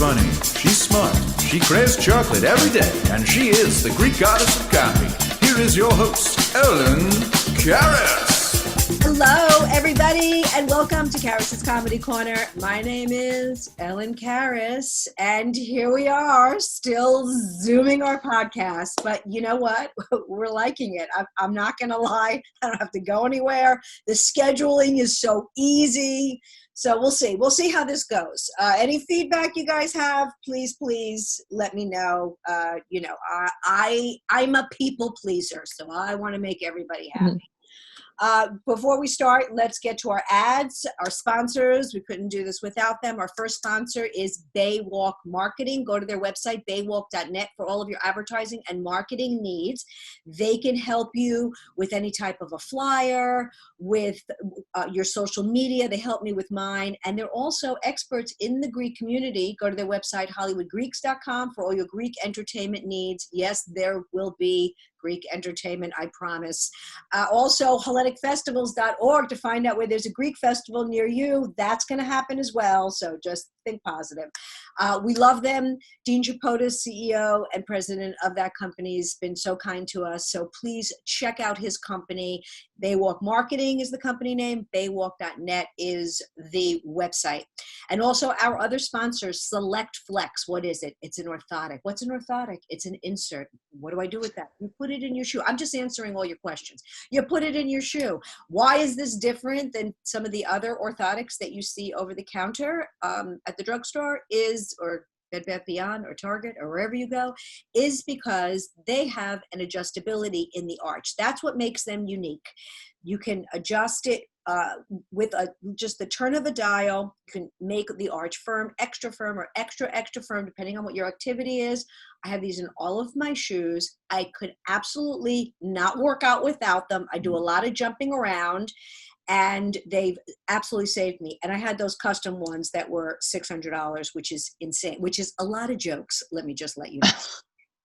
funny, she's smart, she craves chocolate every day, and she is the Greek goddess of comedy. Here is your host, Ellen Karis. Hello, everybody, and welcome to Karis' Comedy Corner. My name is Ellen Karis, and here we are, still Zooming our podcast. But you know what? We're liking it. I'm not going to lie. I don't have to go anywhere. The scheduling is so easy. So we'll see. We'll see how this goes. Any feedback you guys have, please let me know. I'm a people pleaser, so I want to make everybody happy. Before we start, let's get to our ads, our sponsors. We couldn't do this without them. Our first sponsor is Baywalk Marketing. Go to their website, baywalk.net, for all of your advertising and marketing needs. They can help you with any type of a flyer, with your social media. They help me with mine. And they're also experts in the Greek community. Go to their website, hollywoodgreeks.com, for all your Greek entertainment needs. Yes, there will be Greek entertainment, I promise. Also, HellenicFestivals.org to find out where there's a Greek festival near you. That's going to happen as well, so just think positive. We love them. Dean Tripodis, CEO and president of that company, has been so kind to us, so please check out his company. Baywalk Marketing is the company name. Baywalk.net is the website. And also our other sponsors, Select Flex. What is it? It's an orthotic. What's an orthotic? It's an insert. What do I do with that? You put it in your shoe. I'm just answering all your questions. You put it in your shoe. Why is this different than some of the other orthotics that you see over the counter at the drugstore or Bed Bath Beyond or Target or wherever you go, is because they have an adjustability in the arch. That's what makes them unique. You can adjust it with just the turn of a dial. You can make the arch firm, or extra firm, depending on what your activity is. I have these in all of my shoes. I could absolutely not work out without them. I do a lot of jumping around, and they've absolutely saved me. And I had those custom ones that were $600, which is insane, which is a lot of jokes. Let me just let you know.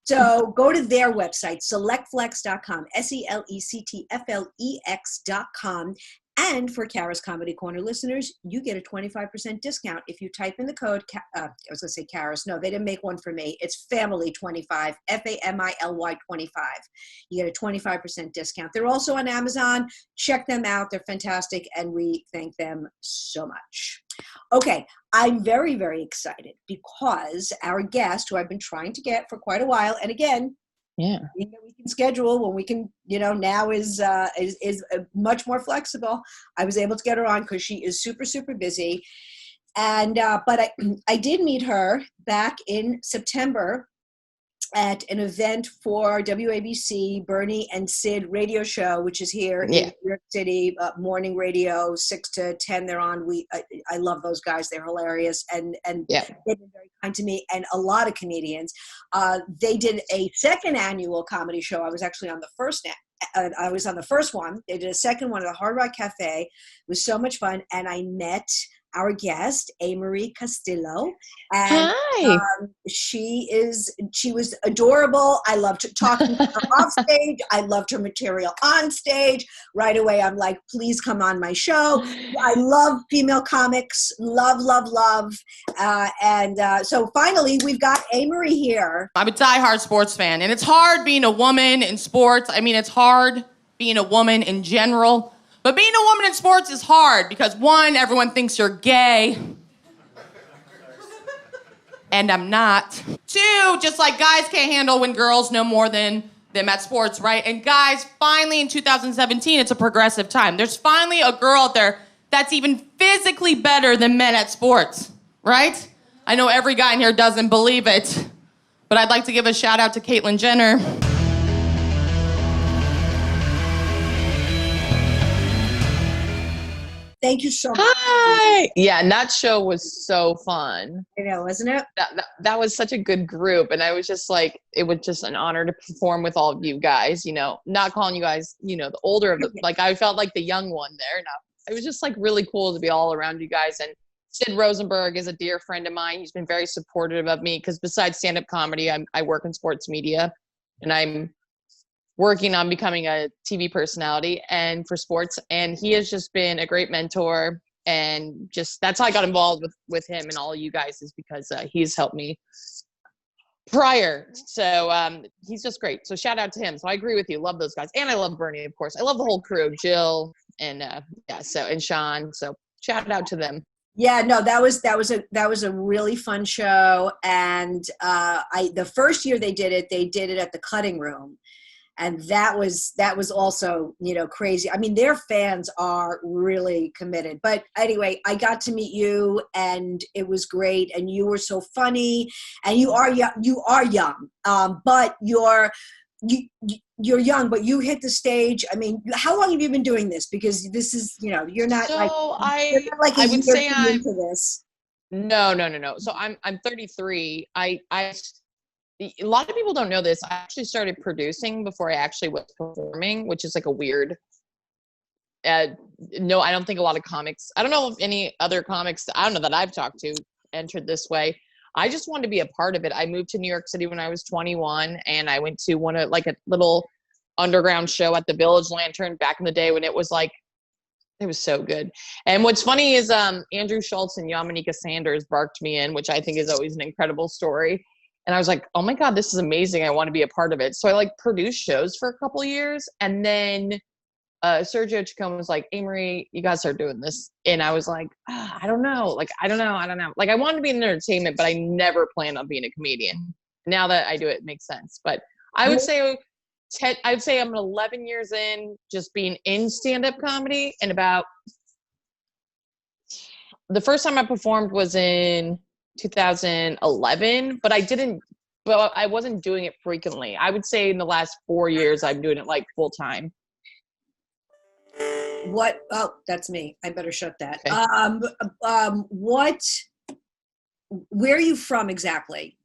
So go to their website, selectflex.com, selectflex.com. And for Karis Comedy Corner listeners, you get a 25% discount if you type in the code, I was going to say Karis. No, they didn't make one for me. It's Family25, Family 25. You get a 25% discount. They're also on Amazon. Check them out. They're fantastic, and we thank them so much. Okay, I'm very, very excited because our guest, who I've been trying to get for quite a while, and again, yeah, we can schedule when we can, now is much more flexible. I was able to get her on because she is super, super busy. And, but I did meet her back in September at an event for WABC, Bernie and Sid radio show, which is here in New York City, morning radio, 6 to 10 they're on. I love those guys. They're hilarious. And they've been very kind to me and a lot of comedians. They did a second annual comedy show. I was actually on the first I was on the first one. They did a second one at the Hard Rock Cafe. It was so much fun. And I met our guest, AMarie Castillo. And hi. She was adorable. I loved talking to her off stage. I loved her material on stage. Right away, I'm like, please come on my show. I love female comics. Love. So finally, we've got AMarie here. I'm a diehard sports fan, and it's hard being a woman in sports. I mean, it's hard being a woman in general. But being a woman in sports is hard because, one, everyone thinks you're gay. And I'm not. Two, just like guys can't handle when girls know more than them at sports, right? And guys, finally in 2017, it's a progressive time. There's finally a girl out there that's even physically better than men at sports, right? I know every guy in here doesn't believe it, but I'd like to give a shout out to Caitlyn Jenner. Thank you so much. Hi. Yeah, and that show was so fun. I know, wasn't it? That was such a good group, and I was just like, it was just an honor to perform with all of you guys. Not calling you guys, the older of the, like I felt like the young one there. It was just like really cool to be all around you guys. And Sid Rosenberg is a dear friend of mine. He's been very supportive of me because besides stand-up comedy, I work in sports media, and I'm working on becoming a TV personality and for sports. And he has just been a great mentor and just that's how I got involved with him and all you guys, is because he's helped me prior. So he's just great. So shout out to him. So I agree with you. Love those guys. And I love Bernie, of course. I love the whole crew, Jill and and Sean. So shout out to them. Yeah, no, that was a really fun show. And the first year they did it at the Cutting Room. And that was also, crazy. I mean, their fans are really committed. But anyway, I got to meet you, and it was great. And you were so funny, and you are young, but you're young, but you hit the stage. I mean, how long have you been doing this? Because this is, you're not I would say I'm into this. No. So I'm 33. A lot of people don't know this. I actually started producing before I actually was performing, which is like a weird. No, I don't think a lot of comics. I don't know if any other comics, I don't know, that I've talked to entered this way. I just wanted to be a part of it. I moved to New York City when I was 21, and I went to a little underground show at the Village Lantern back in the day when it was so good. And what's funny is Andrew Schultz and Yamanika Sanders barked me in, which I think is always an incredible story. And I was like, oh my God, this is amazing. I want to be a part of it. So I produced shows for a couple of years. And then Sergio Chacon was like, AMarie, you got to start doing this. And I was like, I don't know. I don't know. I wanted to be in entertainment, but I never planned on being a comedian. Now that I do it, it makes sense. But I would say I'm 11 years in just being in stand-up comedy. And about the first time I performed was in 2011, but I wasn't doing it frequently. I would say in the last 4 years, I'm doing it full time. What? Oh, that's me. I better shut that. Okay. Where are you from exactly?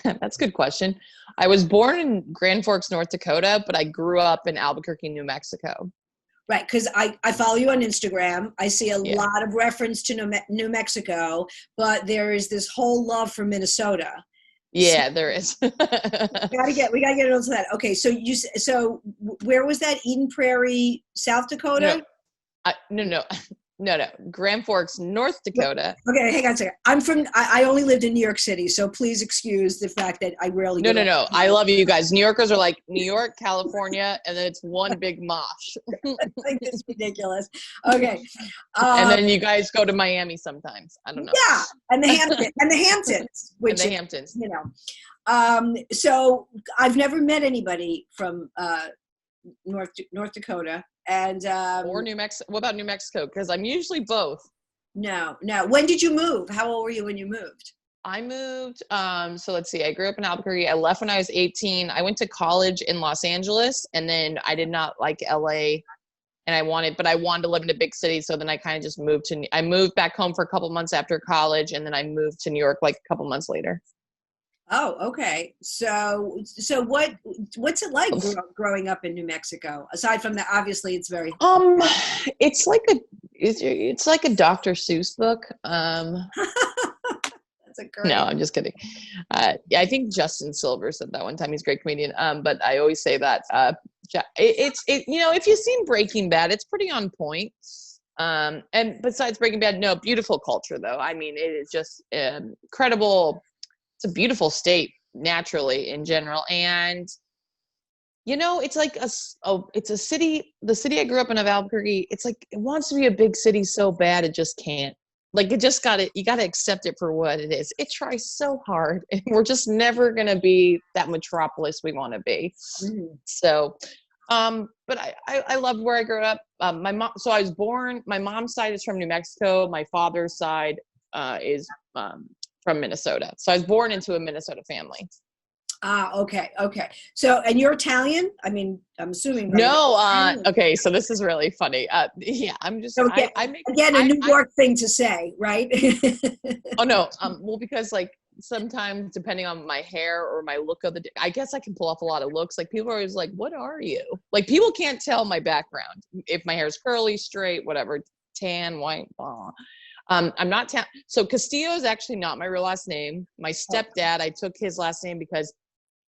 That's a good question. I was born in Grand Forks, North Dakota, but I grew up in Albuquerque, New Mexico. Right, because I follow you on Instagram. I see a lot of reference to New Mexico, but there is this whole love for Minnesota. Yeah, there is. we gotta get into that. Okay, so where was that? Eden Prairie, South Dakota? No. Grand Forks, North Dakota. Okay, hang on a second. I only lived in New York City, so please excuse the fact that I rarely No. I love you guys. New Yorkers are like New York, California, and then it's one big mosh. Like, it's ridiculous. Okay. And then you guys go to Miami sometimes. I don't know. Yeah, and the Hamptons, which and the Hamptons. So I've never met anybody from North Dakota. And or New Mexico. What about New Mexico? Because I'm usually both. No. When did you move? How old were you when you moved? I moved. So let's see. I grew up in Albuquerque. I left when I was 18. I went to college in Los Angeles, and then I did not like LA, and I wanted to live in a big city. So then I kind of just I moved back home for a couple months after college, and then I moved to New York a couple months later. Oh, okay. So what's it like growing up in New Mexico? Aside from that, obviously it's very it's like a Dr. Seuss book. That's a great. No, I'm just kidding. I think Justin Silver said that one time. He's a great comedian. But I always say that if you've seen Breaking Bad, it's pretty on point. And besides Breaking Bad, no, beautiful culture though. I mean, it is just incredible. It's a beautiful state naturally in general. And, it's like it's a city, the city I grew up in of Albuquerque. It's like, it wants to be a big city so bad. It just can't. You got to accept it for what it is. It tries so hard, and we're just never going to be that metropolis we want to be. Mm-hmm. So, but I loved where I grew up. My mom, so I was born, my mom's side is from New Mexico. My father's side is from Minnesota. So I was born into a Minnesota family. Okay. So, and you're Italian? I mean, I'm assuming. No. Okay. So this is really funny. Yeah, I'm just, okay. Again, a New York thing to say, right? Oh no. Well, because sometimes depending on my hair or my look of the day, I guess I can pull off a lot of looks. People are always like, what are you? People can't tell my background. If my hair is curly, straight, whatever, tan, white, blah. I'm not so Castillo is actually not my real last name. My stepdad, I took his last name because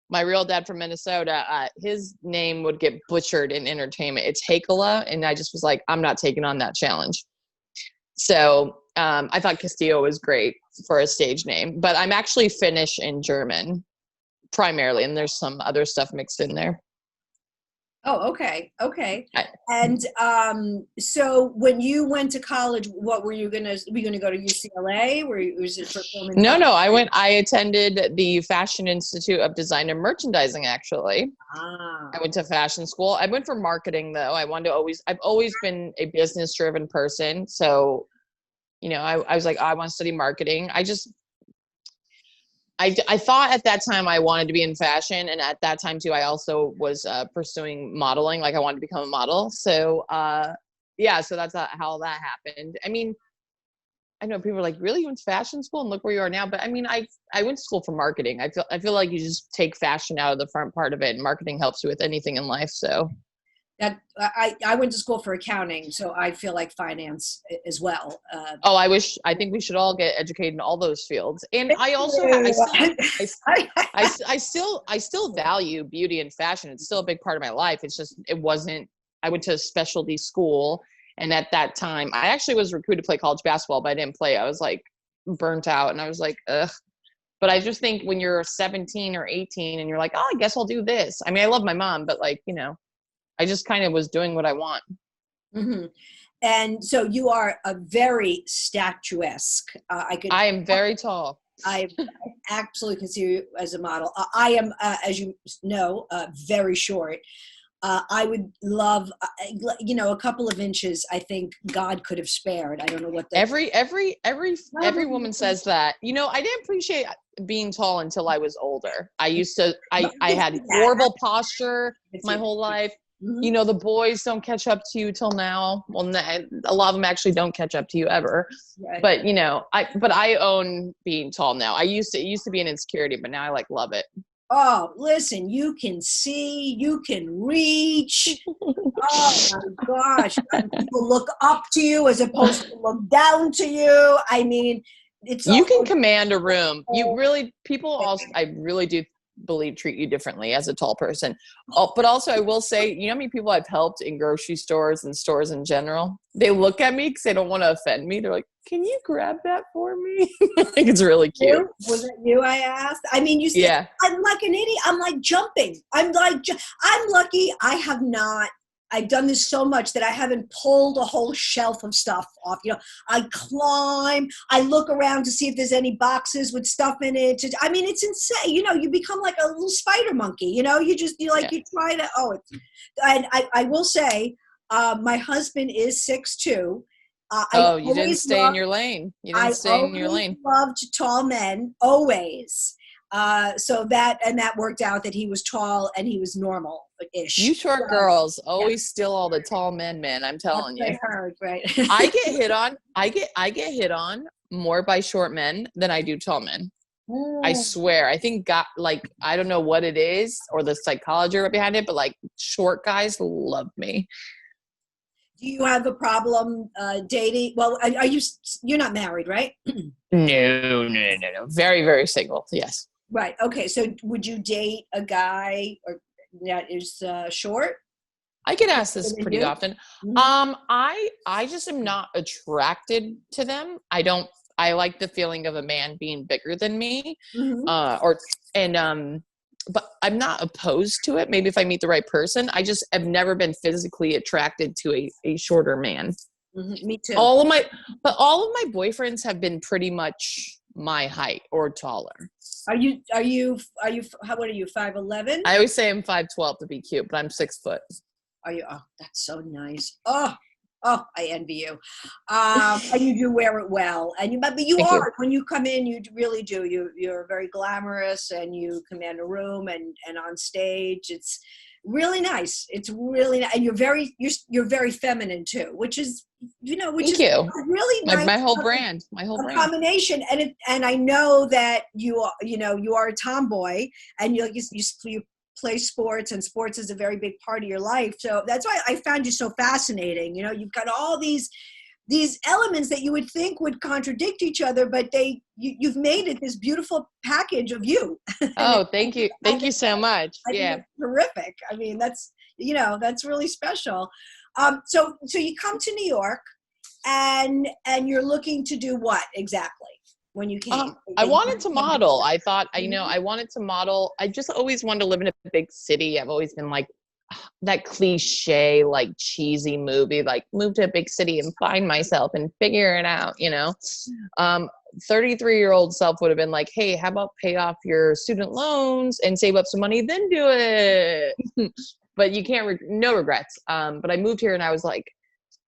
my real dad from Minnesota, his name would get butchered in entertainment. It's Hakala, and I just was like, I'm not taking on that challenge. So I thought Castillo was great for a stage name, but I'm actually Finnish and German primarily, and there's some other stuff mixed in there. Oh, okay. And so when you went to college, what were you gonna go to UCLA? Was it for film and No, television? I attended the Fashion Institute of Design and Merchandising, actually. Ah, I went to fashion school. I went for marketing though. I've always been a business driven person. So, I was like, I want to study marketing. I thought at that time I wanted to be in fashion. And at that time too, I also was pursuing modeling. Like I wanted to become a model. So, so that's how that happened. I mean, I know people are like, really, you went to fashion school and look where you are now. But I mean, I went to school for marketing. I feel like you just take fashion out of the front part of it, and marketing helps you with anything in life. So that I went to school for accounting, so I feel like finance as well. I think we should all get educated in all those fields. And I also, I still value beauty and fashion. It's still a big part of my life. It's just, I went to a specialty school. And at that time, I actually was recruited to play college basketball, but I didn't play. I was like burnt out, and I was like, ugh. But I just think when you're 17 or 18 and you're like, oh, I guess I'll do this. I mean, I love my mom, but like, I just kind of was doing what I want. Mm-hmm. And so you are a very statuesque. I am very tall. I absolutely consider you as a model. I am, as you know, very short. I would love, a couple of inches. I think God could have spared. I don't know what the every woman says that. I didn't appreciate being tall until I was older. I had horrible posture my whole life. Mm-hmm. The boys don't catch up to you till now. Well, a lot of them actually don't catch up to you ever. Right. But I own being tall now. It used to be an insecurity, but now I love it. Oh, listen, you can see, you can reach. Oh my gosh. And people look up to you as opposed to look down to you. I mean, you can command a room. I really do believe treat you differently as a tall person. But also I will say, how many people I've helped in grocery stores and stores in general, they look at me because they don't want to offend me. They're like, can you grab that for me? I think it's really cute. Was it you I asked? I mean, you said, yeah. I'm like an idiot. I'm like jumping. I'm lucky I've done this so much that I haven't pulled a whole shelf of stuff off. I climb, I look around to see if there's any boxes with stuff in it. I mean, it's insane. You become like a little spider monkey, you try to, and I will say, my husband is 6'2". You didn't stay in your lane. I loved tall men, always. So that worked out that he was tall and he was normal-ish. You short girls always steal all the tall men, man. I'm telling you. I heard, right? I get hit on. I get hit on more by short men than I do tall men. I swear. I think I don't know what it is or the psychology behind it, but short guys love me. Do you have a problem dating? Well, you're not married, right? No. Very, very single. Yes. Right. Okay. So would you date a guy that is short? I get asked this pretty often. Mm-hmm. I just am not attracted to them. I like the feeling of a man being bigger than me. Mm-hmm. But I'm not opposed to it. Maybe if I meet the right person. I just have never been physically attracted to a shorter man. Mm-hmm. Me too. All of my boyfriends have been pretty much my height or taller. Are you what are you, 5'11"? I always say I'm 5'12" to be cute, but I'm 6 foot. Are you? Oh, that's so nice. Oh, I envy you. And you do wear it well. But you Thank are. You. When you come in, you really do. You're very glamorous and you command a room and on stage. It's really nice. It's really nice. And you're very feminine too, which is, Thank you. Really nice. My whole brand. Combination. And I know that you are a tomboy and you play sports, and sports is a very big part of your life. So that's why I found you so fascinating. You've got all these elements that you would think would contradict each other, but you've made it this beautiful package of you. Oh, thank you. Thank you so much. I think it's terrific. I mean, that's really special. So you come to New York And you're looking to do what exactly when you came? I wanted to model. I thought, I wanted to model. I just always wanted to live in a big city. I've always been like that cliche, like cheesy movie, like move to a big city and find myself and figure it out, 33-year-old self would have been like, hey, how about pay off your student loans and save up some money, then do it. But you can't, no regrets. But I moved here and I was like,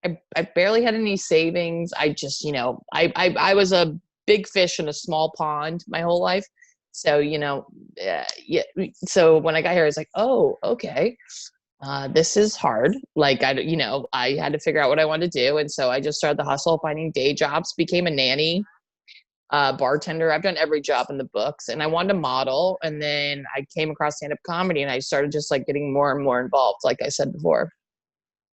I barely had any savings. I just, I was a big fish in a small pond my whole life. So, yeah. So when I got here, I was like, oh, okay. This is hard. Like, I had to figure out what I wanted to do. And so I just started the hustle, finding day jobs, became a nanny, bartender. I've done every job in the books, and I wanted to model. And then I came across stand-up comedy and I started just like getting more and more involved, like I said before.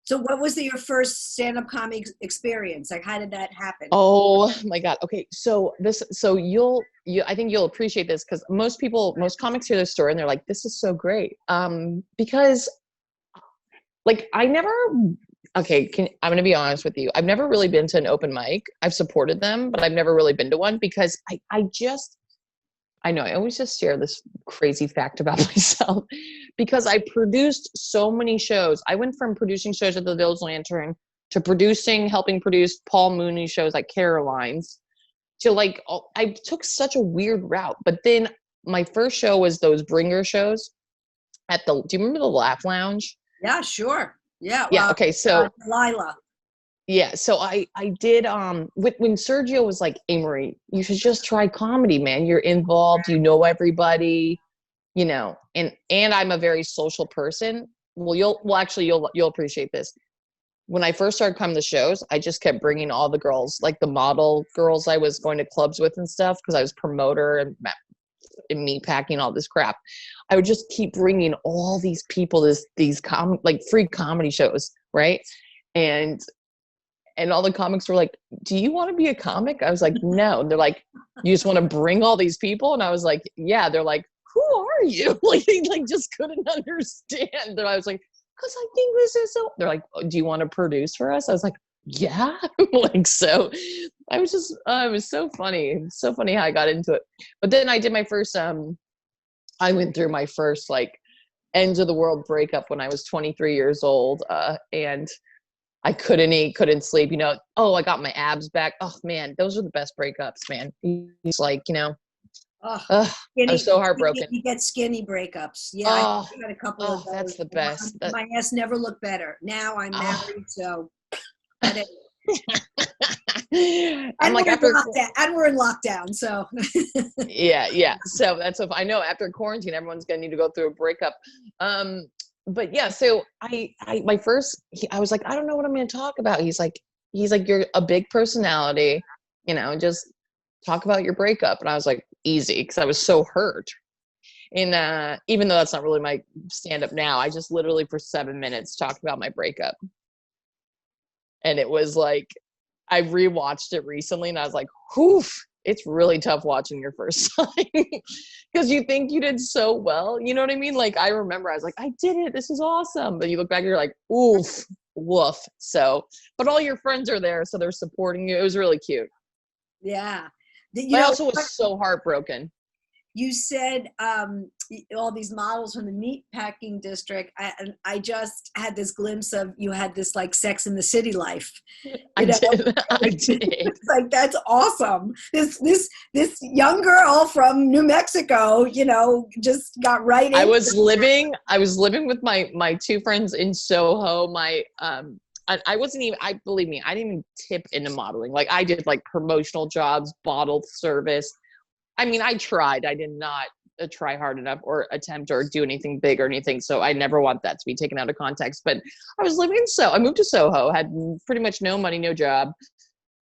So what was your first stand-up comedy experience? Like, how did that happen? Oh my God. Okay. So I think you'll appreciate this, because most comics hear this story and they're like, this is so great. Because like I'm going to be honest with you. I've never really been to an open mic. I've supported them, but I've never really been to one because I always just share this crazy fact about myself because I produced so many shows. I went from producing shows at the Village Lantern to helping produce Paul Mooney shows like Caroline's to like, I took such a weird route. But then my first show was those bringer shows do you remember the Laugh Lounge? Yeah, sure. Yeah. Yeah. Okay. So Lila. Yeah. So I did, when Sergio was like, AMarie, you should just try comedy, man. You're involved, everybody, and I'm a very social person. Well, you'll appreciate this. When I first started coming to shows, I just kept bringing all the girls, like the model girls I was going to clubs with and stuff, because I was promoter and meat packing, all this crap. I would just keep bringing all these people these free comedy shows, right? And all the comics were like, do you want to be a comic? I was like, no. And they're like, you just want to bring all these people? And I was like, yeah. They're like, who are you? Like, they just couldn't understand. And I was like, because I think this is so. They're like, do you want to produce for us? I was like, yeah. Like, so I was just, it was so funny. It's so funny how I got into it. But then I did my first, I went through my first like end of the world breakup when I was 23 years old. And I couldn't eat, couldn't sleep, I got my abs back. Oh man, those are the best breakups, man. He's like, I was so heartbroken. You get skinny breakups. Yeah, I had a couple of those. That's the best. My ass never looked better. Now I'm married, so. I'm like, and we're in lockdown, so. yeah. So that's what I know. After quarantine, everyone's gonna need to go through a breakup. But yeah, so I was like, I don't know what I'm going to talk about. He's like, you're a big personality, just talk about your breakup. And I was like, easy. Cause I was so hurt. And, even though that's not really my stand up now, I just literally for 7 minutes talked about my breakup. And it was like, I rewatched it recently and I was like, whew, it's really tough watching your first time because you think you did so well. You know what I mean? Like, I remember I was like, I did it. This is awesome. But you look back and you're like, oof, woof. So, but all your friends are there. So they're supporting you. It was really cute. Yeah. I also was so heartbroken. You said all these models from the meat packing district. I just had this glimpse of you had this like Sex in the City life. I did. It's like, that's awesome. This young girl from New Mexico, just got right in. I was living with my two friends in Soho. I wasn't even, believe me, I didn't even tip into modeling. Like I did like promotional jobs, bottled service. I mean, I tried. I did not try hard enough or attempt or do anything big or anything. So I never want that to be taken out of context. But I was living in I moved to Soho, had pretty much no money, no job,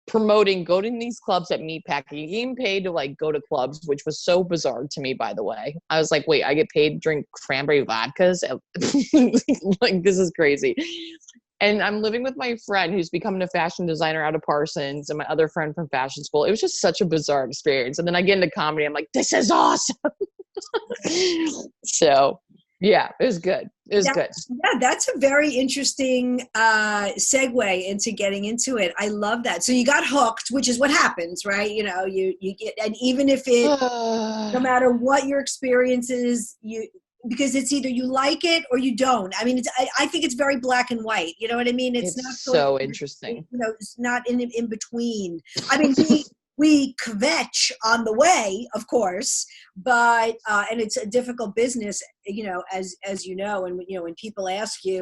promoting, go to these clubs at meatpacking, getting paid to like go to clubs, which was so bizarre to me, by the way. I was like, wait, I get paid to drink cranberry vodkas? Like, this is crazy. And I'm living with my friend who's becoming a fashion designer out of Parsons and my other friend from fashion school. It was just such a bizarre experience. And then I get into comedy. I'm like, this is awesome. So yeah, it was good. It was good. Yeah, that's a very interesting segue into getting into it. I love that. So you got hooked, which is what happens, right? You know, you get, and even if it, no matter what your experience is, because it's either you like it or you don't. I mean, I think it's very black and white. You know what I mean? It's not so interesting. You know, it's not in between. I mean, we kvetch on the way, of course, but and it's a difficult business, you know, as you know, and you know, when people ask you,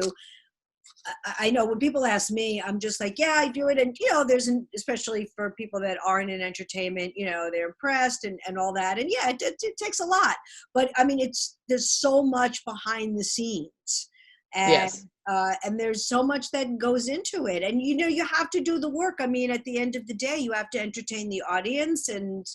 I know when people ask me, I'm just like, yeah, I do it, and you know, especially for people that aren't in entertainment, you know, they're impressed and all that, and yeah, it takes a lot, but I mean, there's so much behind the scenes, and yes. And there's so much that goes into it, and you know, you have to do the work. I mean, at the end of the day, you have to entertain the audience, and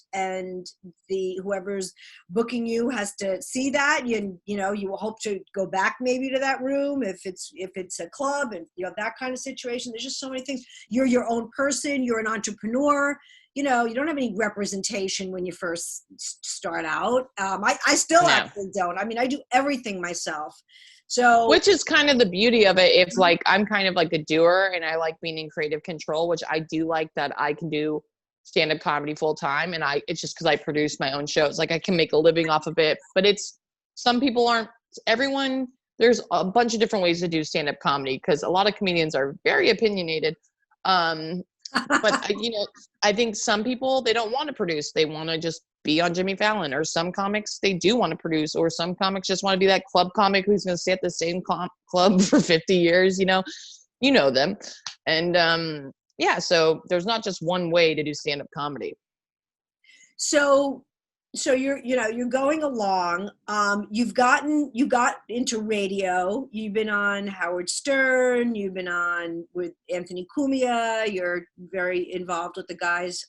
the whoever's booking you has to see that. You know, you will hope to go back maybe to that room if it's a club, and you know, that kind of situation. There's just so many things. You're your own person. You're an entrepreneur. You know, you don't have any representation when you first start out. I still actually don't. I mean, I do everything myself. So, which is kind of the beauty of it. If like, I'm kind of like a doer and I like being in creative control, which I do like that I can do stand-up comedy full time. And it's just because I produce my own shows. Like I can make a living off of it, but some people aren't, everyone, there's a bunch of different ways to do stand-up comedy because a lot of comedians are very opinionated. But you know, I think some people, they don't want to produce. They want to just be on Jimmy Fallon, or some comics, they do want to produce, or some comics just want to be that club comic who's going to stay at the same club for 50 years, you know them. And yeah, so there's not just one way to do stand-up comedy. So you're going along. You got into radio. You've been on Howard Stern. You've been on with Anthony Cumia. You're very involved with the guys,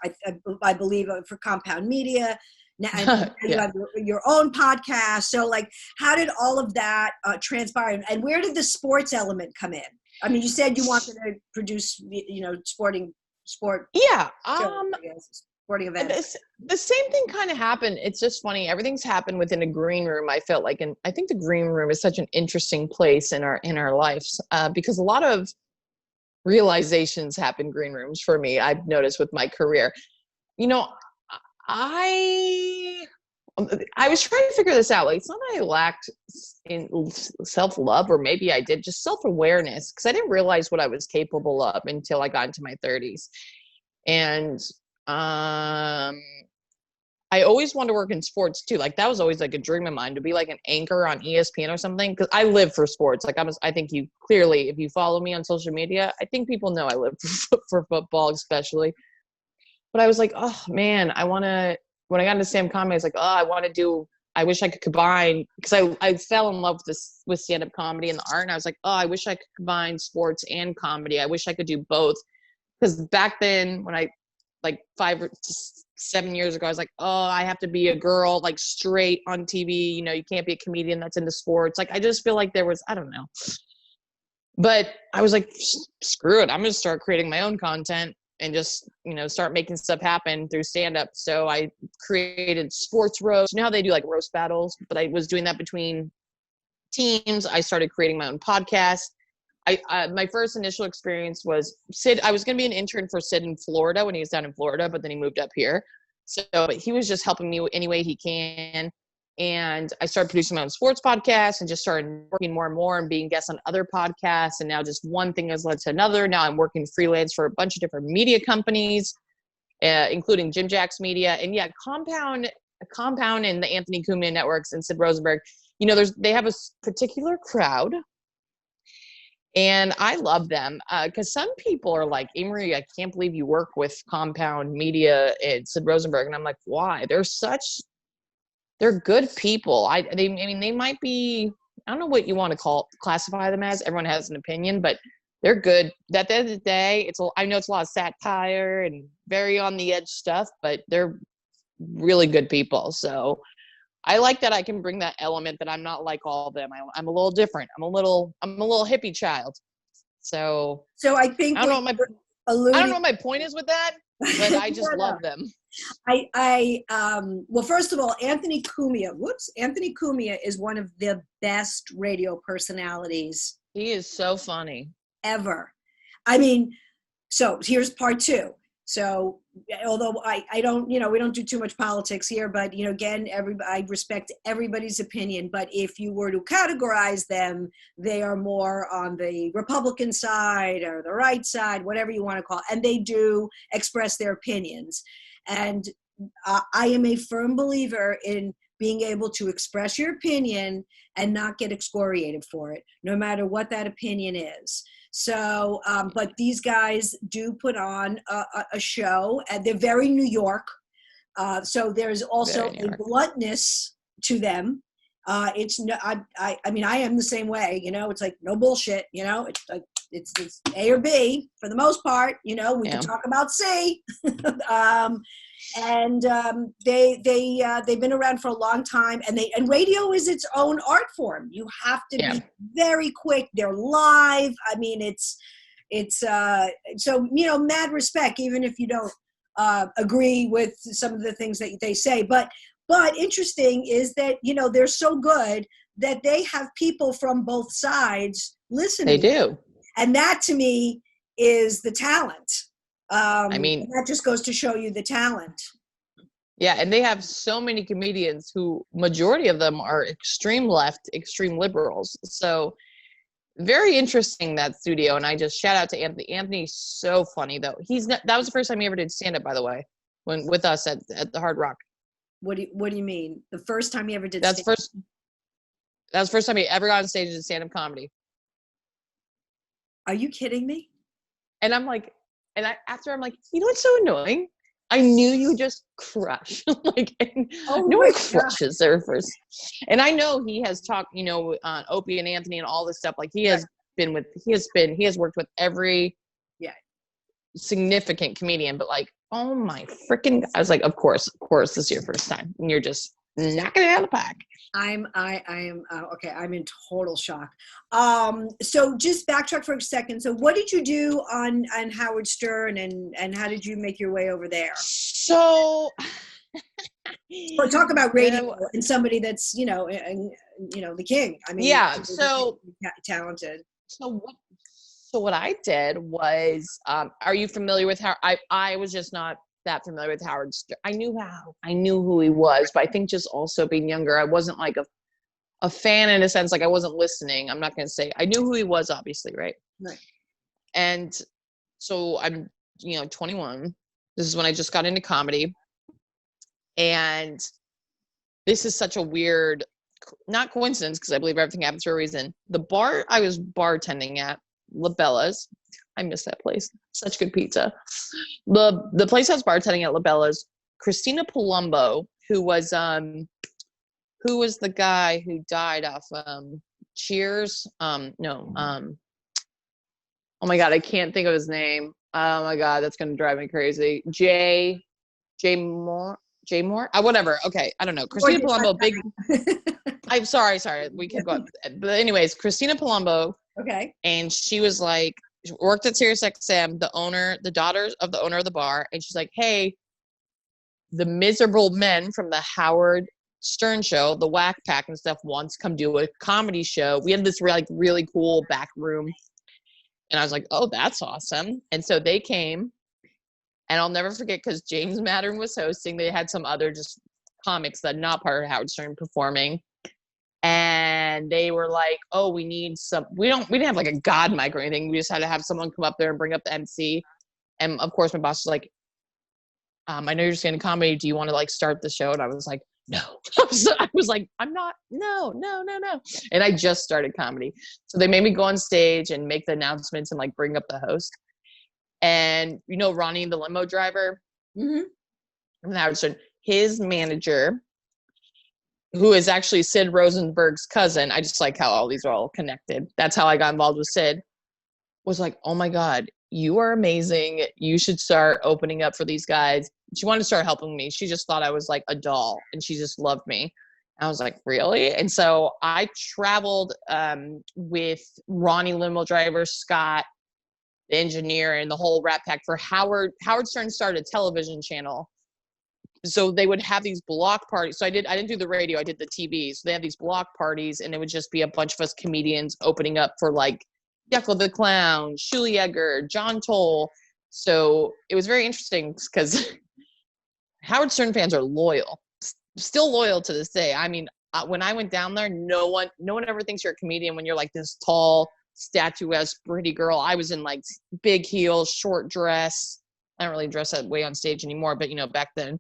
I believe, for Compound Media. Now, and you have your own podcast. So, like, how did all of that transpire? And where did the sports element come in? I mean, you said you wanted to produce, you know, sport. Yeah. Sporting events. The same thing kind of happened. It's just funny. Everything's happened within a green room. I felt like, and I think the green room is such an interesting place in our lives because a lot of realizations happen in green rooms for me. I've noticed with my career. You know, I was trying to figure this out. Like, it's not that I lacked in self-love, or maybe I did, just self-awareness, because I didn't realize what I was capable of until I got into my 30s. And I always wanted to work in sports too. Like that was always like a dream of mine, to be like an anchor on ESPN or something. Because I live for sports. Like I think you clearly, if you follow me on social media, I think people know I live for football, especially. But I was like, oh man, when I got into stand-up comedy, I was like, I wish I could combine, because I fell in love with stand-up comedy and the art. And I was like, I wish I could combine sports and comedy. I wish I could do both. Because back then, when I, like 5 or 7 years ago, I was like, I have to be a girl, like straight on TV. You know, you can't be a comedian that's into sports. Like, I just feel like there was, I don't know. But I was like, screw it. I'm going to start creating my own content and just, you know, start making stuff happen through stand-up. So I created sports roast. You know how they do like roast battles? But I was doing that between teams. I started creating my own podcast. My first initial experience was Sid. I was going to be an intern for Sid in Florida when he was down in Florida, but then he moved up here. So he was just helping me any way he can. And I started producing my own sports podcast and just started working more and more and being guests on other podcasts. And now just one thing has led to another. Now I'm working freelance for a bunch of different media companies, including Jim Jack's Media. And yeah, Compound and the Anthony Cumia Networks and Sid Rosenberg, you know, they have a particular crowd. And I love them because some people are like, AMarie, I can't believe you work with Compound Media and Sid Rosenberg. And I'm like, why? They're good people. They might be, I don't know what you want to classify them as. Everyone has an opinion, but they're good. At the end of the day, I know it's a lot of satire and very on the edge stuff, but they're really good people. So I like that I can bring that element, that I'm not like all of them. I'm a little different. I'm a little hippie child. So I think alluding. I don't know what my point is with that, but I just love them. Well, first of all, Anthony Cumia is one of the best radio personalities He is so funny. ever. I mean, so here's part two. So although I don't, we don't do too much politics here, but again, I respect everybody's opinion. But if you were to categorize them, they are more on the Republican side or the right side, whatever you want to call it. And they do express their opinions. And I am a firm believer in being able to express your opinion and not get excoriated for it, no matter what that opinion is. So, but these guys do put on a show, and they're very New York. So there's also a bluntness to them. It's no, I mean, I am the same way. It's like no bullshit. It's like it's A or B for the most part. We can talk about C. And they've been around for a long time, and radio is its own art form. You have to be very quick. They're live. I mean, it's so mad respect, even if you don't agree with some of the things that they say. But interesting is that they're so good that they have people from both sides listening. They do, and that to me is the talent. I mean, that just goes to show you the talent. Yeah, and they have so many comedians who majority of them are extreme left, extreme liberals. So very interesting, that studio. And I just shout out to Anthony. Anthony's so funny though. That was the first time he ever did stand up, by the way, with us at the Hard Rock. What do you mean? The first time he ever did That's the first time he ever got on stage and did stand up comedy. Are you kidding me? And I'm like, I'm like, what's so annoying? I knew you would just crush. No one crushes there first. And I know he has talked, on Opie and Anthony and all this stuff. Like he has worked with every significant comedian, but like, oh my freaking, I was like, of course, this is your first time. And you're just knocking it out of the park. I am okay. I'm in total shock. So just backtrack for a second. So what did you do on Howard Stern, and how did you make your way over there? So, well, talk about radio and somebody that's the king. I mean, so talented. So what I did was, are you familiar with how I was just not that familiar with Howard Stern. I knew who he was, but I think just also being younger, I wasn't like a fan in a sense, like I wasn't listening. I'm not going to say I knew who he was, obviously. Right. And so I'm, 21. This is when I just got into comedy. And this is such a weird, not coincidence, because I believe everything happens for a reason. The bar I was bartending at, Labella's, I miss that place. Such good pizza. The place I was bartending at, Labella's, Christina Palumbo, who was the guy who died off Cheers. Oh my God, I can't think of his name. Oh my God, that's gonna drive me crazy. Jay Moore. Whatever. Okay, I don't know. Christina Palumbo, big. I'm sorry. We could go on. But anyways, Christina Palumbo. Okay. And she was like, worked at SiriusXM, the daughter of the owner of the bar, and she's like, hey, the miserable men from the Howard Stern show, the Whack Pack and stuff, wants to come do a comedy show. We had this really cool back room, and I was like, oh, that's awesome. And so they came, and I'll never forget, because James Mattern was hosting. They had some other just comics that not part of Howard Stern performing. And they were like, oh, we need some, we didn't have like a God mic or anything. We just had to have someone come up there and bring up the MC. And of course my boss was like, I know you're just getting comedy. Do you want to like start the show? And I was like, no. I was like, I'm not, no. And I just started comedy. So they made me go on stage and make the announcements and like bring up the host. And Ronnie, the limo driver, from Howard Stern, his manager, who is actually Sid Rosenberg's cousin. I just like how all these are all connected. That's how I got involved with Sid. Was like, oh my God, you are amazing. You should start opening up for these guys. She wanted to start helping me. She just thought I was like a doll, and she just loved me. I was like, really? And so I traveled with Ronnie limo driver, Scott, the engineer, and the whole Rat Pack for Howard. Howard Stern started a television channel. So they would have these block parties. So I didn't do the radio, I did the TV. So they had these block parties, and it would just be a bunch of us comedians opening up for like Jekyll the Clown, Shuli Egger, John Toll. So it was very interesting because Howard Stern fans are loyal, still loyal to this day. I mean, when I went down there, no one ever thinks you're a comedian when you're like this tall, statuesque, pretty girl. I was in like big heels, short dress. I don't really dress that way on stage anymore, but back then.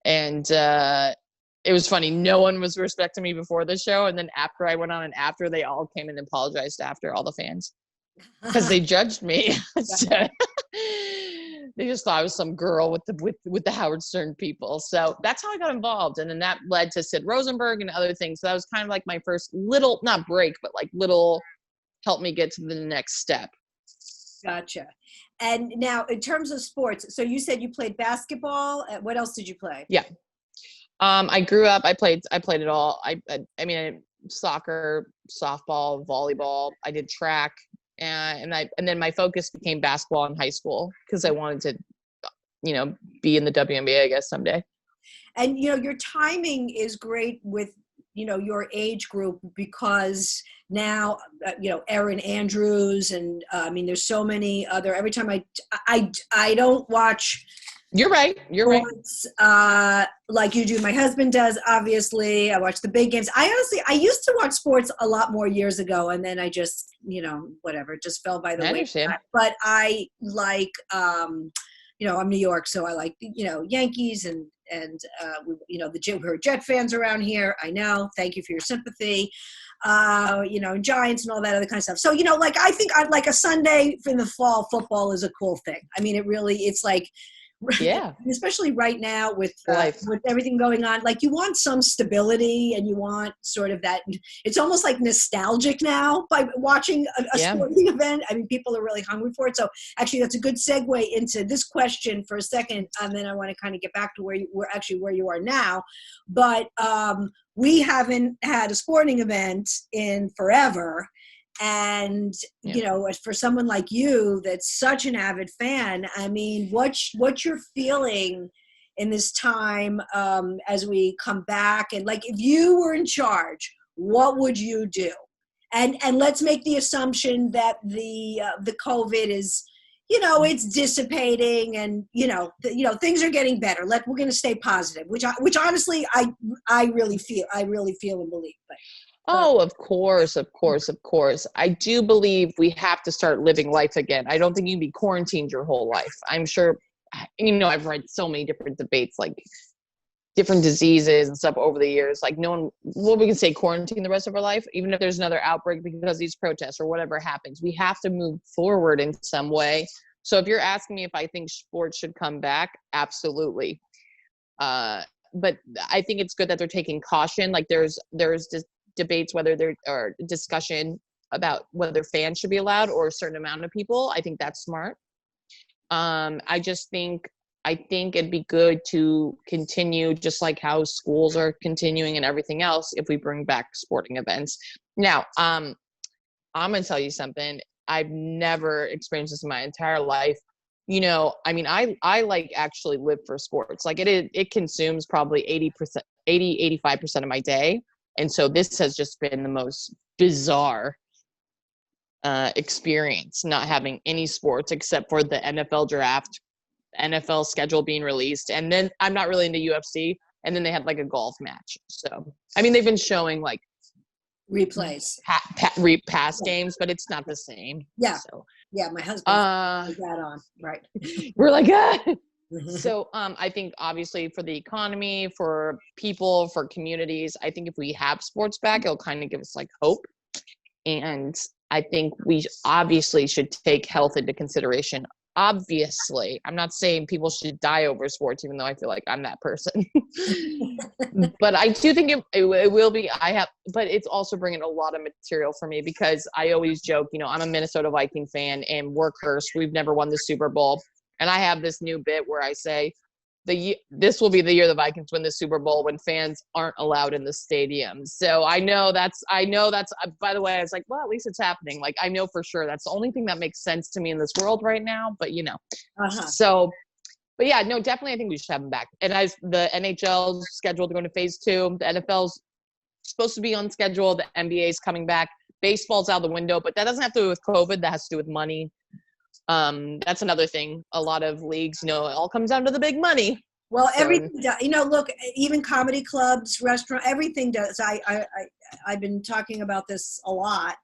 And it was funny. No one was respecting me before the show. And then after I went on and after, they all came and apologized after, all the fans, because they judged me. So, they just thought I was some girl with the Howard Stern people. So that's how I got involved. And then that led to Sid Rosenberg and other things. So that was kind of like my first little, not break, but like little help me get to the next step. Gotcha. And now in terms of sports, so you said you played basketball. What else did you play? Yeah. I grew up, I played it all. I mean, soccer, softball, volleyball. I did track. And then my focus became basketball in high school because I wanted to, be in the WNBA, I guess, someday. And, your timing is great with, your age group, because now, Erin Andrews and, there's so many other, every time I don't watch. You're right. Sports, like you do. My husband does, obviously. I watch the big games. I used to watch sports a lot more years ago, and then I just, whatever, just fell by the wayside. But I like, I'm New York, so I like, Yankees and we're Jet fans around here. I know. Thank you for your sympathy. Giants and all that other kind of stuff. So, I think on like a Sunday in the fall, football is a cool thing. I mean, it's like, yeah, especially right now with everything going on, like you want some stability and you want sort of that. It's almost like nostalgic now by watching a sporting event. I mean, people are really hungry for it. So actually that's a good segue into this question for a second. And then I want to kind of get back to where you are now. But we haven't had a sporting event in forever. And, for someone like you, that's such an avid fan, I mean, what you're feeling in this time as we come back, and like, if you were in charge, what would you do? And let's make the assumption that the COVID is, it's dissipating and, things are getting better. We're going to stay positive, which honestly, I really feel and believe. Oh, of course. I do believe we have to start living life again. I don't think you can be quarantined your whole life. I'm sure, I've read so many different debates, like different diseases and stuff over the years. Like we can say quarantine the rest of our life, even if there's another outbreak because of these protests or whatever happens. We have to move forward in some way. So if you're asking me if I think sports should come back, absolutely. But I think it's good that they're taking caution. Like there's this debates whether there are discussion about whether fans should be allowed or a certain amount of people. I think that's smart. I think it'd be good to continue just like how schools are continuing and everything else if we bring back sporting events. Now, I'm going to tell you something. I've never experienced this in my entire life. I like actually live for sports. Like it consumes probably 85% of my day. And so this has just been the most bizarre experience, not having any sports except for the NFL draft, NFL schedule being released. And then I'm not really into UFC. And then they had like a golf match. So, they've been showing like replays, past games, but it's not the same. Yeah. So, yeah. My husband put that on. Right. We're like, So I think obviously for the economy, for people, for communities, I think if we have sports back, it'll kind of give us like hope. And I think we obviously should take health into consideration. Obviously, I'm not saying people should die over sports, even though I feel like I'm that person. But I do think it will be. But it's also bringing a lot of material for me because I always joke, I'm a Minnesota Viking fan and we're cursed. We've never won the Super Bowl. And I have this new bit where I say this will be the year the Vikings win the Super Bowl when fans aren't allowed in the stadium. So I know that's, by the way, I was like, well, at least it's happening. Like, I know for sure that's the only thing that makes sense to me in this world right now, but so, but yeah, no, definitely I think we should have them back. And as the NHL's scheduled to go into phase 2, the NFL's supposed to be on schedule, the NBA's coming back, baseball's out the window, but that doesn't have to do with COVID, that has to do with money. That's another thing. A lot of leagues, it all comes down to the big money. Well, everything does. Look, even comedy clubs, restaurant, everything does. I've been talking about this a lot,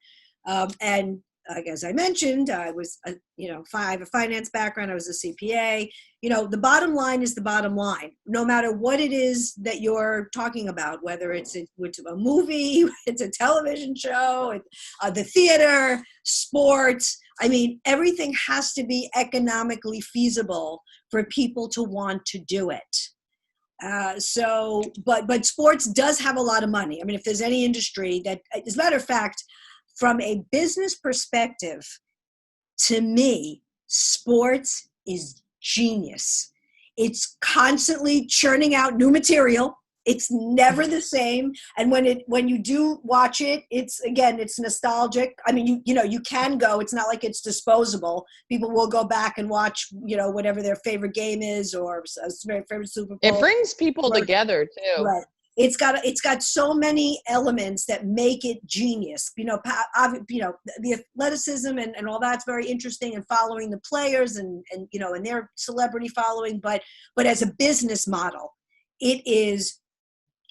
and as I mentioned, I was, I have a finance background. I was a CPA. The bottom line is the bottom line. No matter what it is that you're talking about, whether it's a movie, it's a television show, the theater, sports. I mean, everything has to be economically feasible for people to want to do it. But sports does have a lot of money. I mean, if there's any industry that, as a matter of fact, from a business perspective, to me, sports is genius. It's constantly churning out new material. It's never the same. And when you do watch it, it's nostalgic. I mean, you can go. It's not like it's disposable. People will go back and watch, whatever their favorite game is or favorite Super Bowl. It brings people together too. Right. It's got so many elements that make it genius. The athleticism and all that's very interesting, and following the players and their celebrity following. But as a business model, it is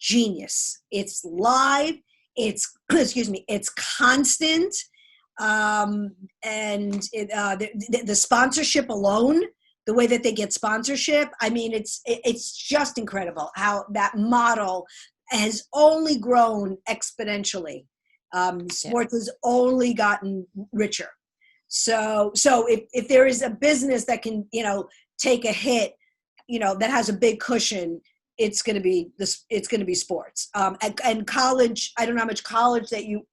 genius. It's live. It's it's constant, and the sponsorship alone. The way that they get sponsorship, I mean, it's just incredible how that model has only grown exponentially. Sports has only gotten richer. So if there is a business that can, take a hit, that has a big cushion, it's going to be sports. And college, I don't know how much college that you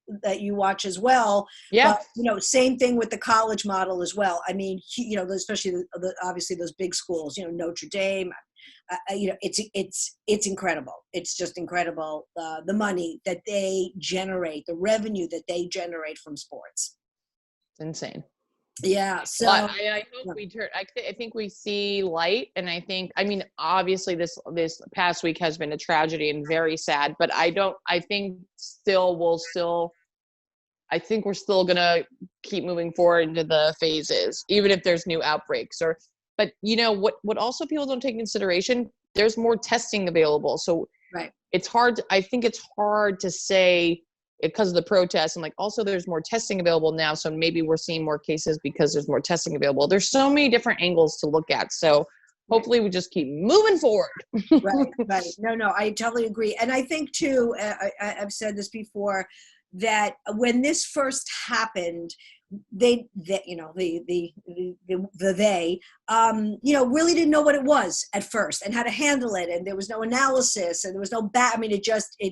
watch as well. Yeah. But, same thing with the college model as well. I mean, especially obviously those big schools, Notre Dame, it's incredible. It's just incredible. The money that they generate, the revenue that they generate from sports. It's insane. Yeah. So I hope we turn. I think we see light, and I mean, obviously this past week has been a tragedy and very sad. But I think we're still gonna keep moving forward into the phases, even if there's new outbreaks. But what also people don't take into consideration, there's more testing available. So it's hard. I think it's hard to say, because of the protests, and also there's more testing available now. So maybe we're seeing more cases because there's more testing available. There's so many different angles to look at. So hopefully we just keep moving forward. Right. No, I totally agree. And I think too, I've said this before, that when this first happened, they really didn't know what it was at first and how to handle it. And there was no analysis and there was no it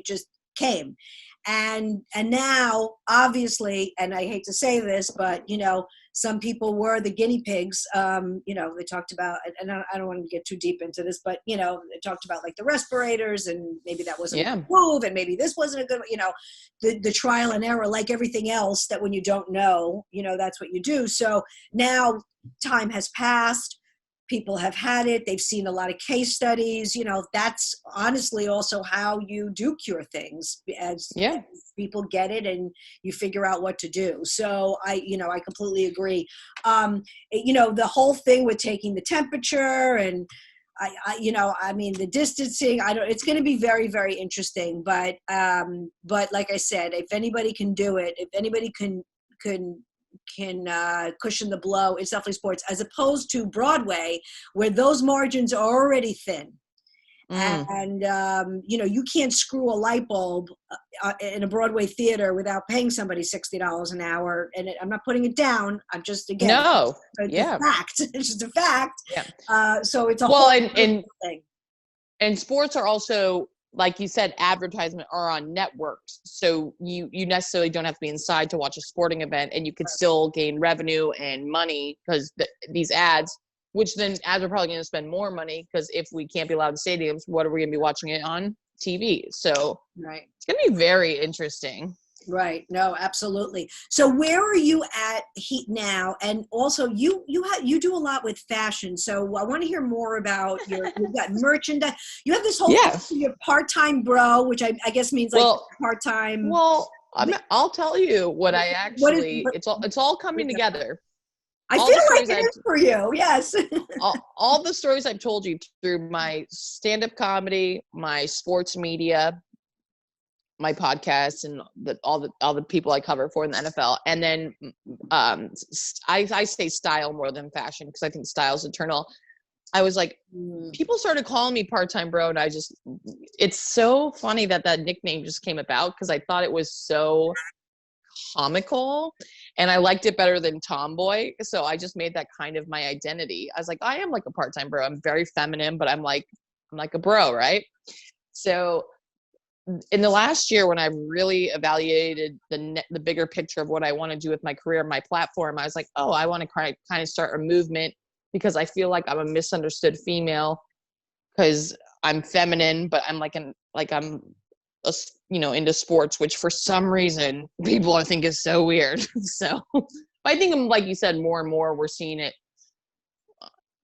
just came. And now, obviously, and I hate to say this, but, some people were the guinea pigs. They talked about, and I don't want to get too deep into this, but, they talked about the respirators, and maybe that wasn't a good move, and maybe this wasn't a good, the trial and error, like everything else, that when you don't know, that's what you do. So now time has passed. People have had it. They've seen a lot of case studies. That's honestly also how you do cure things, as people get it and you figure out what to do. So I completely agree. The whole thing with taking the temperature and the distancing, it's going to be very, very interesting. But like I said, if anybody can do it, if anybody can cushion the blow, it's definitely sports, as opposed to Broadway, where those margins are already thin. And you can't screw a light bulb in a Broadway theater without paying somebody $60 an hour. And I'm not putting it down. I'm just, again, a fact. It's just a fact. Yeah. So it's a whole thing. And sports are also, like you said, advertisement are on networks. So you necessarily don't have to be inside to watch a sporting event, and you could still gain revenue and money because these ads which then ads are probably going to spend more money because if we can't be allowed in stadiums, what are we going to be watching it on TV? So Right. it's going to be very interesting. Right. No, absolutely. So where are you at now? And also you do a lot with fashion. So I want to hear more about you've got merchandise. You have this whole thing, your part-time bro, which I guess means like part-time. Well, I'll tell you what I actually, it's all coming together. I feel like it is for you. Yes. all the stories I've told you through my stand-up comedy, my sports media, my podcast, and all the people I cover for in the NFL. And then I say style more than fashion because I think style is eternal. I was like, people started calling me part-time bro, and it's so funny that nickname just came about because I thought it was so comical and I liked it better than tomboy. So I just made that kind of my identity. I was like, I am like a part-time bro. I'm very feminine, but I'm like a bro, right? So in the last year, when I really evaluated the bigger picture of what I want to do with my career, my platform, I was like, oh, I want to kind of start a movement because I feel like I'm a misunderstood female because I'm feminine, but I'm into sports, which for some reason people I think is so weird. So I think, like you said, more and more we're seeing it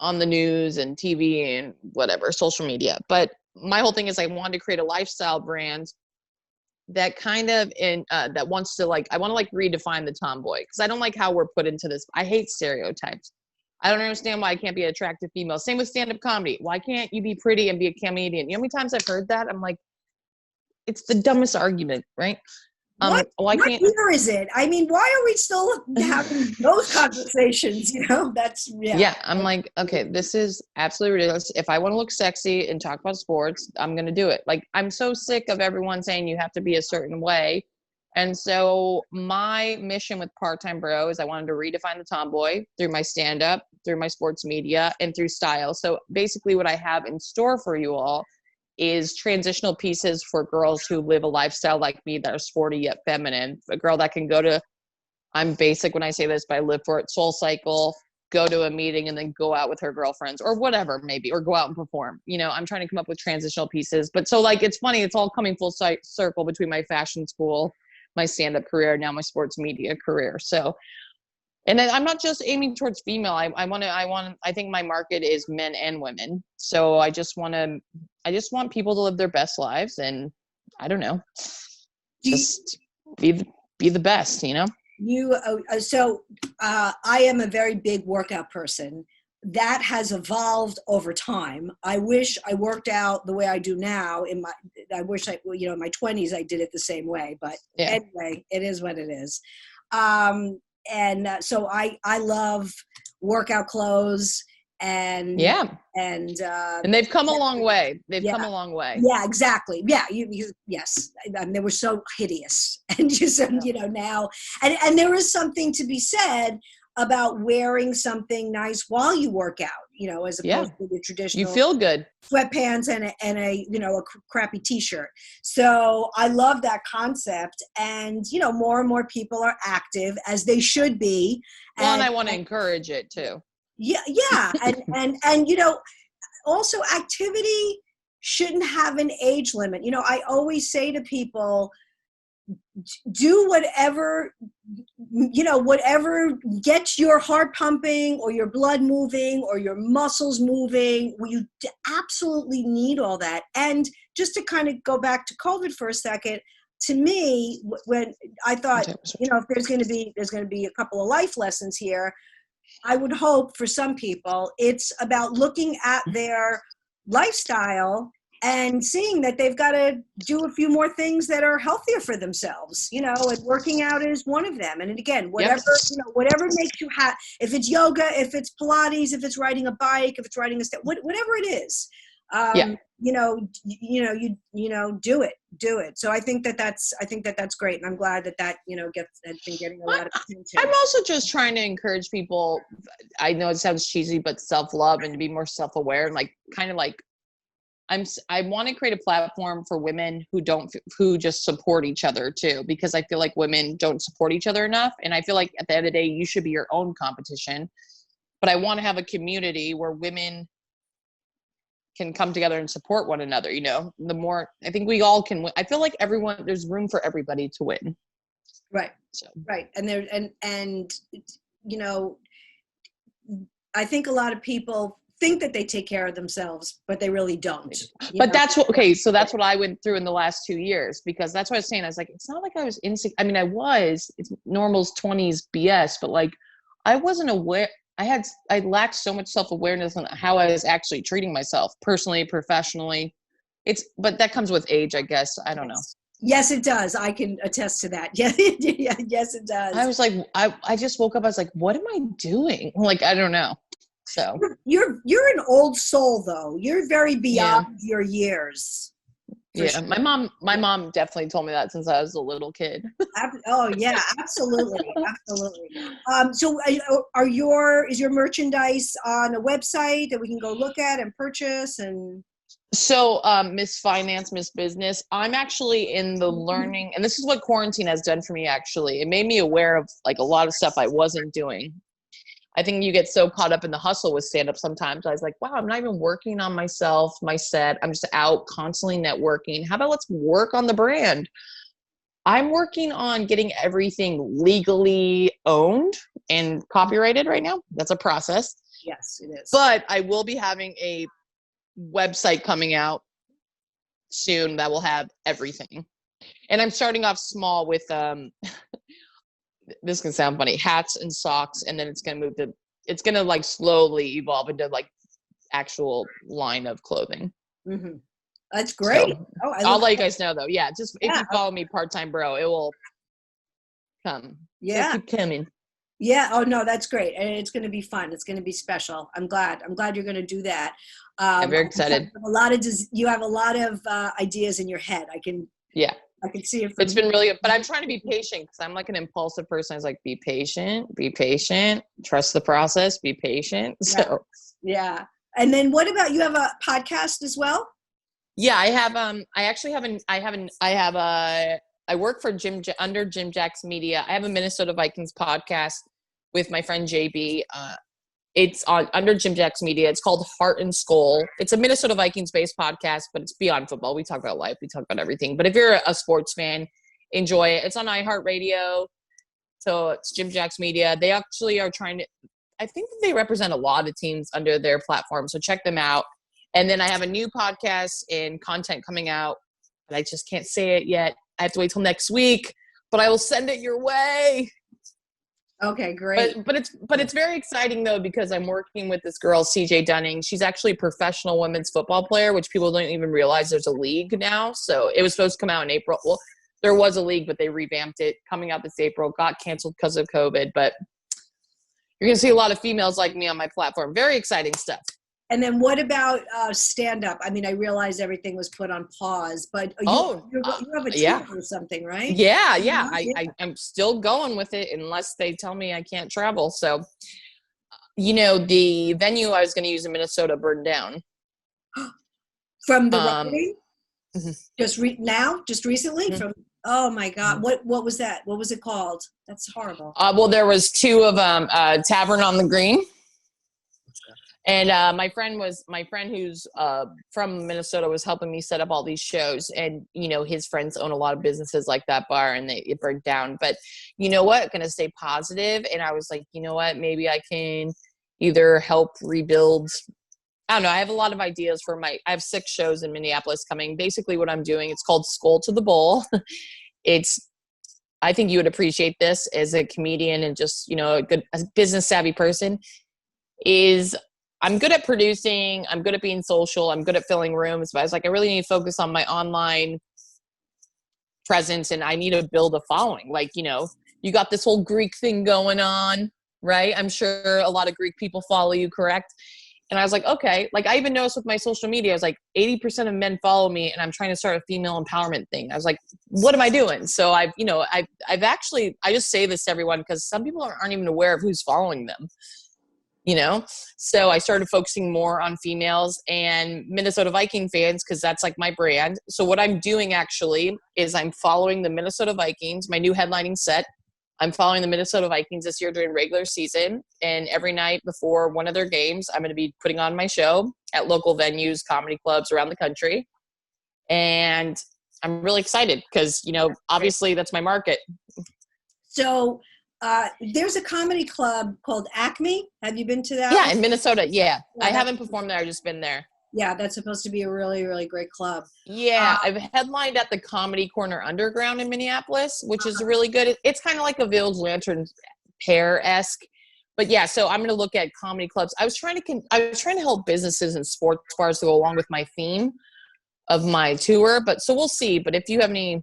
on the news and TV and whatever, social media. But my whole thing is I wanted to create a lifestyle brand that kind of that wants to I want to redefine the tomboy because I don't like how we're put into this. I hate stereotypes. I don't understand why I can't be an attractive female. Same with stand-up comedy. Why can't you be pretty and be a comedian? You know how many times I've heard that? I'm like, it's the dumbest argument, right? What year is it? I mean, why are we still having those conversations? That's I'm like, okay, this is absolutely ridiculous. If I want to look sexy and talk about sports, I'm going to do it. Like, I'm so sick of everyone saying you have to be a certain way. And so my mission with Part-Time Bro is I wanted to redefine the tomboy through my stand-up, through my sports media, and through style. So basically what I have in store for you all is transitional pieces for girls who live a lifestyle like me that are sporty yet feminine. A girl that can I'm basic when I say this, but I live for it, Soul Cycle, go to a meeting and then go out with her girlfriends or whatever, maybe, or go out and perform. I'm trying to come up with transitional pieces. But so it's funny, it's all coming full circle between my fashion school, my stand-up career, now my sports media career. So, and then I'm not just aiming towards female. I think my market is men and women. So I just want people to live their best lives, and I don't know, just be the best, I am a very big workout person. That has evolved over time. I wish I worked out the way I do now. In my 20s I did it the same way. But anyway, it is what it is. So I love workout clothes and they've come a long way. Come a long way. Yeah, exactly. Yeah. Yes. They were so hideous. And now, and there is something to be said about wearing something nice while you work out, as opposed to the traditional. You feel good. Sweatpants and a crappy t-shirt. So I love that concept, and more and more people are active, as they should be. And I want to encourage it too. Yeah, and also activity shouldn't have an age limit. I always say to people, do whatever gets your heart pumping or your blood moving or your muscles moving. You absolutely need all that. And just to kind of go back to COVID for a second, to me, when I thought, if there's going to be a couple of life lessons here, I would hope for some people it's about looking at their lifestyle and seeing that they've got to do a few more things that are healthier for themselves, and working out is one of them. And again, whatever makes you happy, if it's yoga, if it's Pilates, if it's riding a bike, if it's riding a step, whatever it is, do it. So I think that's great. And I'm glad that has been getting a lot of attention. I'm also just trying to encourage people. I know it sounds cheesy, but self-love and to be more self-aware and I want to create a platform for women who just support each other too, because I feel like women don't support each other enough. And I feel like at the end of the day, you should be your own competition. but I want to have a community where women can come together and support one another. You know, the more, I think we all can win. I feel like there's room for everybody to win. Right. So. Right. And you know, I think a lot of people think that they take care of themselves, but they really don't. But that's what I went through in the last 2 years, because that's what I was saying. I was like, it's not like I was insecure. I mean, it's normal's 20s BS, but like, I wasn't aware. I lacked so much self-awareness on how I was actually treating myself personally, professionally. But that comes with age, I guess. I don't know. Yes, it does. I can attest to that. Yeah, yes, it does. I was like, I just woke up. I was like, what am I doing? Like, I don't know. So you're an old soul, though. You're very beyond your years. Yeah, sure. my mom definitely told me that since I was a little kid. Oh yeah, absolutely, absolutely. So, is your merchandise on a website that we can go look at and purchase? And so, Miss Finance, Miss Business, I'm actually in the learning, and this is what quarantine has done for me. Actually, it made me aware of like a lot of stuff I wasn't doing. I think you get so caught up in the hustle with stand-up sometimes. I was like, wow, I'm not even working on myself, my set. I'm just out constantly networking. How about let's work on the brand? I'm working on getting everything legally owned and copyrighted right now. That's a process. yes, it is. But I will be having a website coming out soon that will have everything. And I'm starting off small with this can sound funny, hats and socks, and then it's gonna like slowly evolve into like actual line of clothing. Mm-hmm. That's great. So, I'll let you guys know though. Yeah, just if you follow me part-time bro, it will come. Yeah, so keep coming. Yeah. Oh no, that's great, and it's going to be fun. It's going to be special. I'm glad you're going to do that. I'm very excited. You have a lot of ideas in your head. I can see it. It's been really good, but I'm trying to be patient because I'm like an impulsive person. I was like, be patient, trust the process, be patient. Yeah. So yeah. And then what about, you have a podcast as well? Yeah, I have. I work for under Jim Jack's Media. I have a Minnesota Vikings podcast with my friend JB. It's on under Jim Jack's Media. It's called Heart and Skull. It's a Minnesota Vikings based podcast, but it's beyond football. We talk about life. We talk about everything. But if you're a sports fan, enjoy it. It's on iHeartRadio. So it's Jim Jack's Media. They actually are trying to, I think they represent a lot of teams under their platform. So check them out. And then I have a new podcast and content coming out, but I just can't say it yet. I have to wait till next week, but I will send it your way. Okay, great. But it's very exciting though, because I'm working with this girl, CJ Dunning. She's actually a professional women's football player, which people don't even realize there's a league now. So it was supposed to come out in April. Well, there was a league, but they revamped it coming out this April, got canceled because of COVID. But you're going to see a lot of females like me on my platform. Very exciting stuff. And then what about stand-up? I mean, I realize everything was put on pause, but you have a team or something, right? Yeah. I'm still going with it unless they tell me I can't travel. So, the venue I was going to use in Minnesota burned down. From the rioting? Mm-hmm. Just recently? Mm-hmm. Oh my God. What was that? What was it called? That's horrible. Well, there was two of them, Tavern on the Green. And my friend who's from Minnesota was helping me set up all these shows. And, his friends own a lot of businesses like that bar, and it burned down. But you know what? Going to stay positive. And I was like, you know what? Maybe I can either help rebuild. I don't know. I have a lot of ideas I have 6 shows in Minneapolis coming. Basically what I'm doing, it's called Skull to the Bowl. I think you would appreciate this as a comedian and just, a business savvy person, is I'm good at producing. I'm good at being social. I'm good at filling rooms. But I was like, I really need to focus on my online presence, and I need to build a following. Like, you got this whole Greek thing going on, right? I'm sure a lot of Greek people follow you, correct? And I was like, okay. Like, I even noticed with my social media, I was like, 80% of men follow me, and I'm trying to start a female empowerment thing. I was like, what am I doing? So I've actually, I just say this to everyone because some people aren't even aware of who's following them. So I started focusing more on females and Minnesota Viking fans because that's like my brand. So what I'm doing actually is I'm following the Minnesota Vikings, my new headlining set. I'm following the Minnesota Vikings this year during regular season, and every night before one of their games, I'm going to be putting on my show at local venues, comedy clubs around the country. And I'm really excited because, obviously that's my market. So there's a comedy club called Acme. Have you been to that? Yeah, in Minnesota. Yeah. I that's- haven't performed there. I've just been there. Yeah, that's supposed to be a really, really great club. Yeah, I've headlined at the Comedy Corner Underground in Minneapolis, which is really good. It's kind of like a Village Lantern pair-esque. But yeah, so I'm going to look at comedy clubs. I was trying to help businesses and sports bars to go along with my theme of my tour. But so we'll see. But if you have any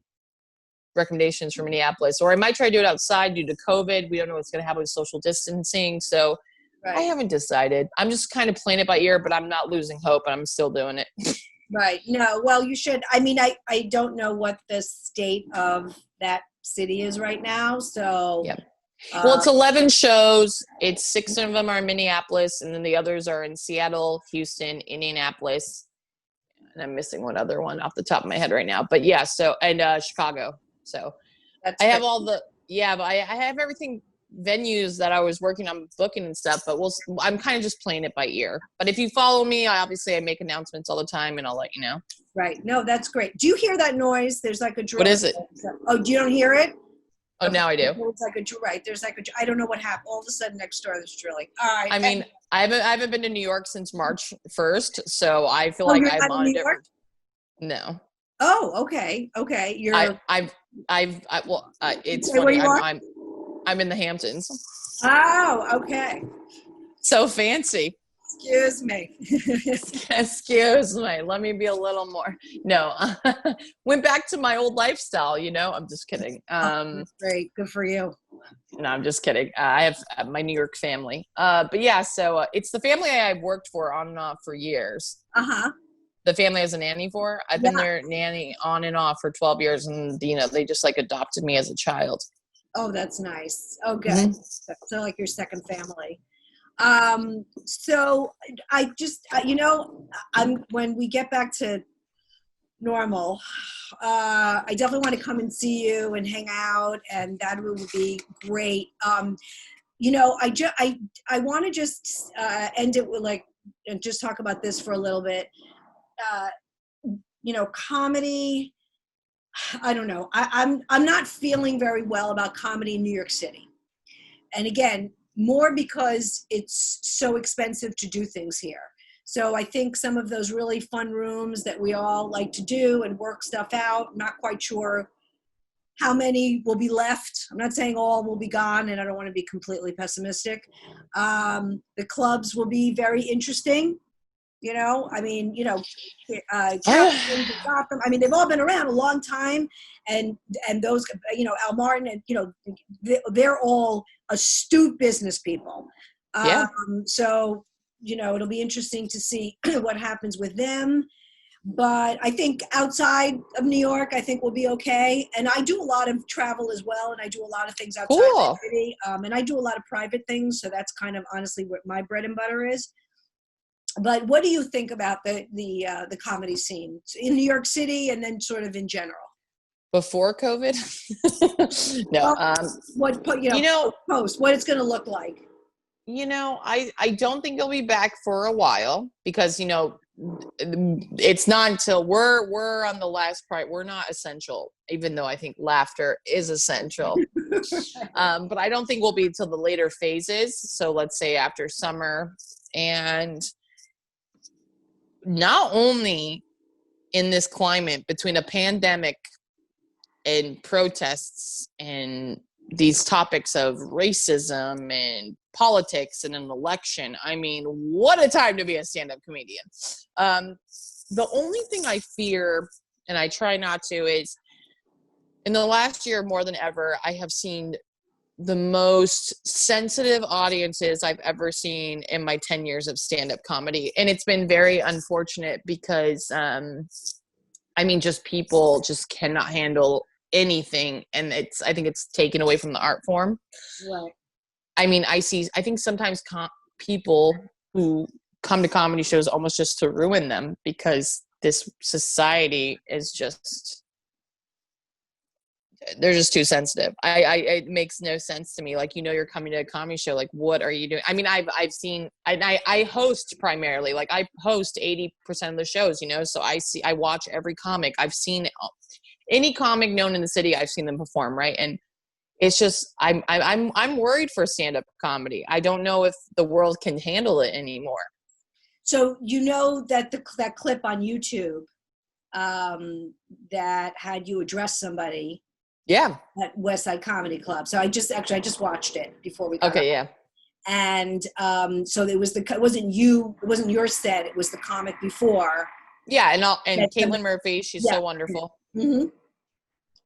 recommendations for Minneapolis, or I might try to do it outside due to COVID. We don't know what's going to happen with social distancing. So Right. I haven't decided. I'm just kind of playing it by ear, but I'm not losing hope, and I'm still doing it. Right. No, well, you should. I mean, I don't know what the state of that city is right now. So, Yep. Well, it's 11 shows. It's 6 of them are in Minneapolis, and then the others are in Seattle, Houston, Indianapolis, and I'm missing one other one off the top of my head right now. But yeah, so, and Chicago. So that's I have great. all the, but I have everything, venues that I was working on booking and stuff, but I'm kind of just playing it by ear. But if you follow me, I make announcements all the time, and I'll let you know. Right. No, that's great. Do you hear that noise? There's like a drill. What is it? Oh, you don't hear it? Oh, now I do. It's like a drill. Right. There's like I don't know what happened. All of a sudden next door there's drilling. All right. I mean, I haven't been to New York since March 1st, so I feel Oh, like you're I'm not in on a New different. No. Oh, okay. Okay. You're. It's Wait, where funny. you are? I'm in the Hamptons. Oh, okay. So fancy. Excuse me. Excuse me. Let me be a little more. No, went back to my old lifestyle. I'm just kidding. That's great. Good for you. No, I'm just kidding. I have my New York family. But yeah, so it's the family I've worked for on and off for years. The family I was a nanny for. I've been their nanny on and off for 12 years, and they just like adopted me as a child. Oh, that's nice. Oh, good. Mm-hmm. So like your second family. So I just, when we get back to normal, I definitely want to come and see you and hang out, and that would be great. I want to just end it with and just talk about this for a little bit. Comedy. I don't know. I'm not feeling very well about comedy in New York City. And again, more because it's so expensive to do things here. So I think some of those really fun rooms that we all like to do and work stuff out, not quite sure how many will be left. I'm not saying all will be gone, and I don't want to be completely pessimistic. The clubs will be very interesting. Gotham. I mean, they've all been around a long time, and those, Al Martin, and they're all astute business people. So it'll be interesting to see what happens with them. But I think outside of New York, I think we'll be okay. And I do a lot of travel as well, and I do a lot of things outside the city. And I do a lot of private things, so that's kind of honestly what my bread and butter is. But what do you think about the comedy scene in New York City and then sort of in general? Before COVID? No. Post, what it's going to look like. I don't think it'll be back for a while because, it's not until we're on the last part. We're not essential, even though I think laughter is essential. But I don't think we'll be till the later phases. So let's say after summer. And not only in this climate between a pandemic and protests and these topics of racism and politics and an election, I mean, what a time to be a stand-up comedian. The only thing I fear, and I try not to, is in the last year more than ever, I have seen the most sensitive audiences I've ever seen in my 10 years of stand-up comedy. And it's been very unfortunate because, just people just cannot handle anything. And I think it's taken away from the art form. Right. I think sometimes people who come to comedy shows almost just to ruin them because this society is just they're just too sensitive. It makes no sense to me. Like, you're coming to a comedy show. Like, what are you doing? I mean, I've seen, and I host primarily, like I host 80% of the shows, so I watch every comic. I've seen any comic known in the city. I've seen them perform. Right. And it's just, I'm worried for stand-up comedy. I don't know if the world can handle it anymore. So, that clip on YouTube, that had you address somebody. Yeah. At West Side Comedy Club. So I just watched it before we got Okay, up. yeah. And so it wasn't your set, it was the comic before. Yeah, and Caitlin Murphy, she's so wonderful. Mm-hmm.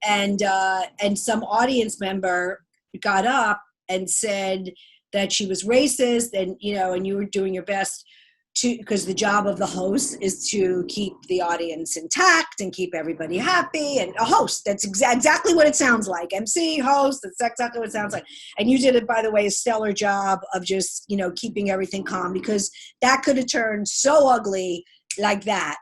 And some audience member got up and said that she was racist, and and you were doing your best because the job of the host is to keep the audience intact and keep everybody happy. And a host, that's exactly what it sounds like. MC, host, that's exactly what it sounds like. And you did it, by the way, a stellar job of just, keeping everything calm, because that could have turned so ugly like that.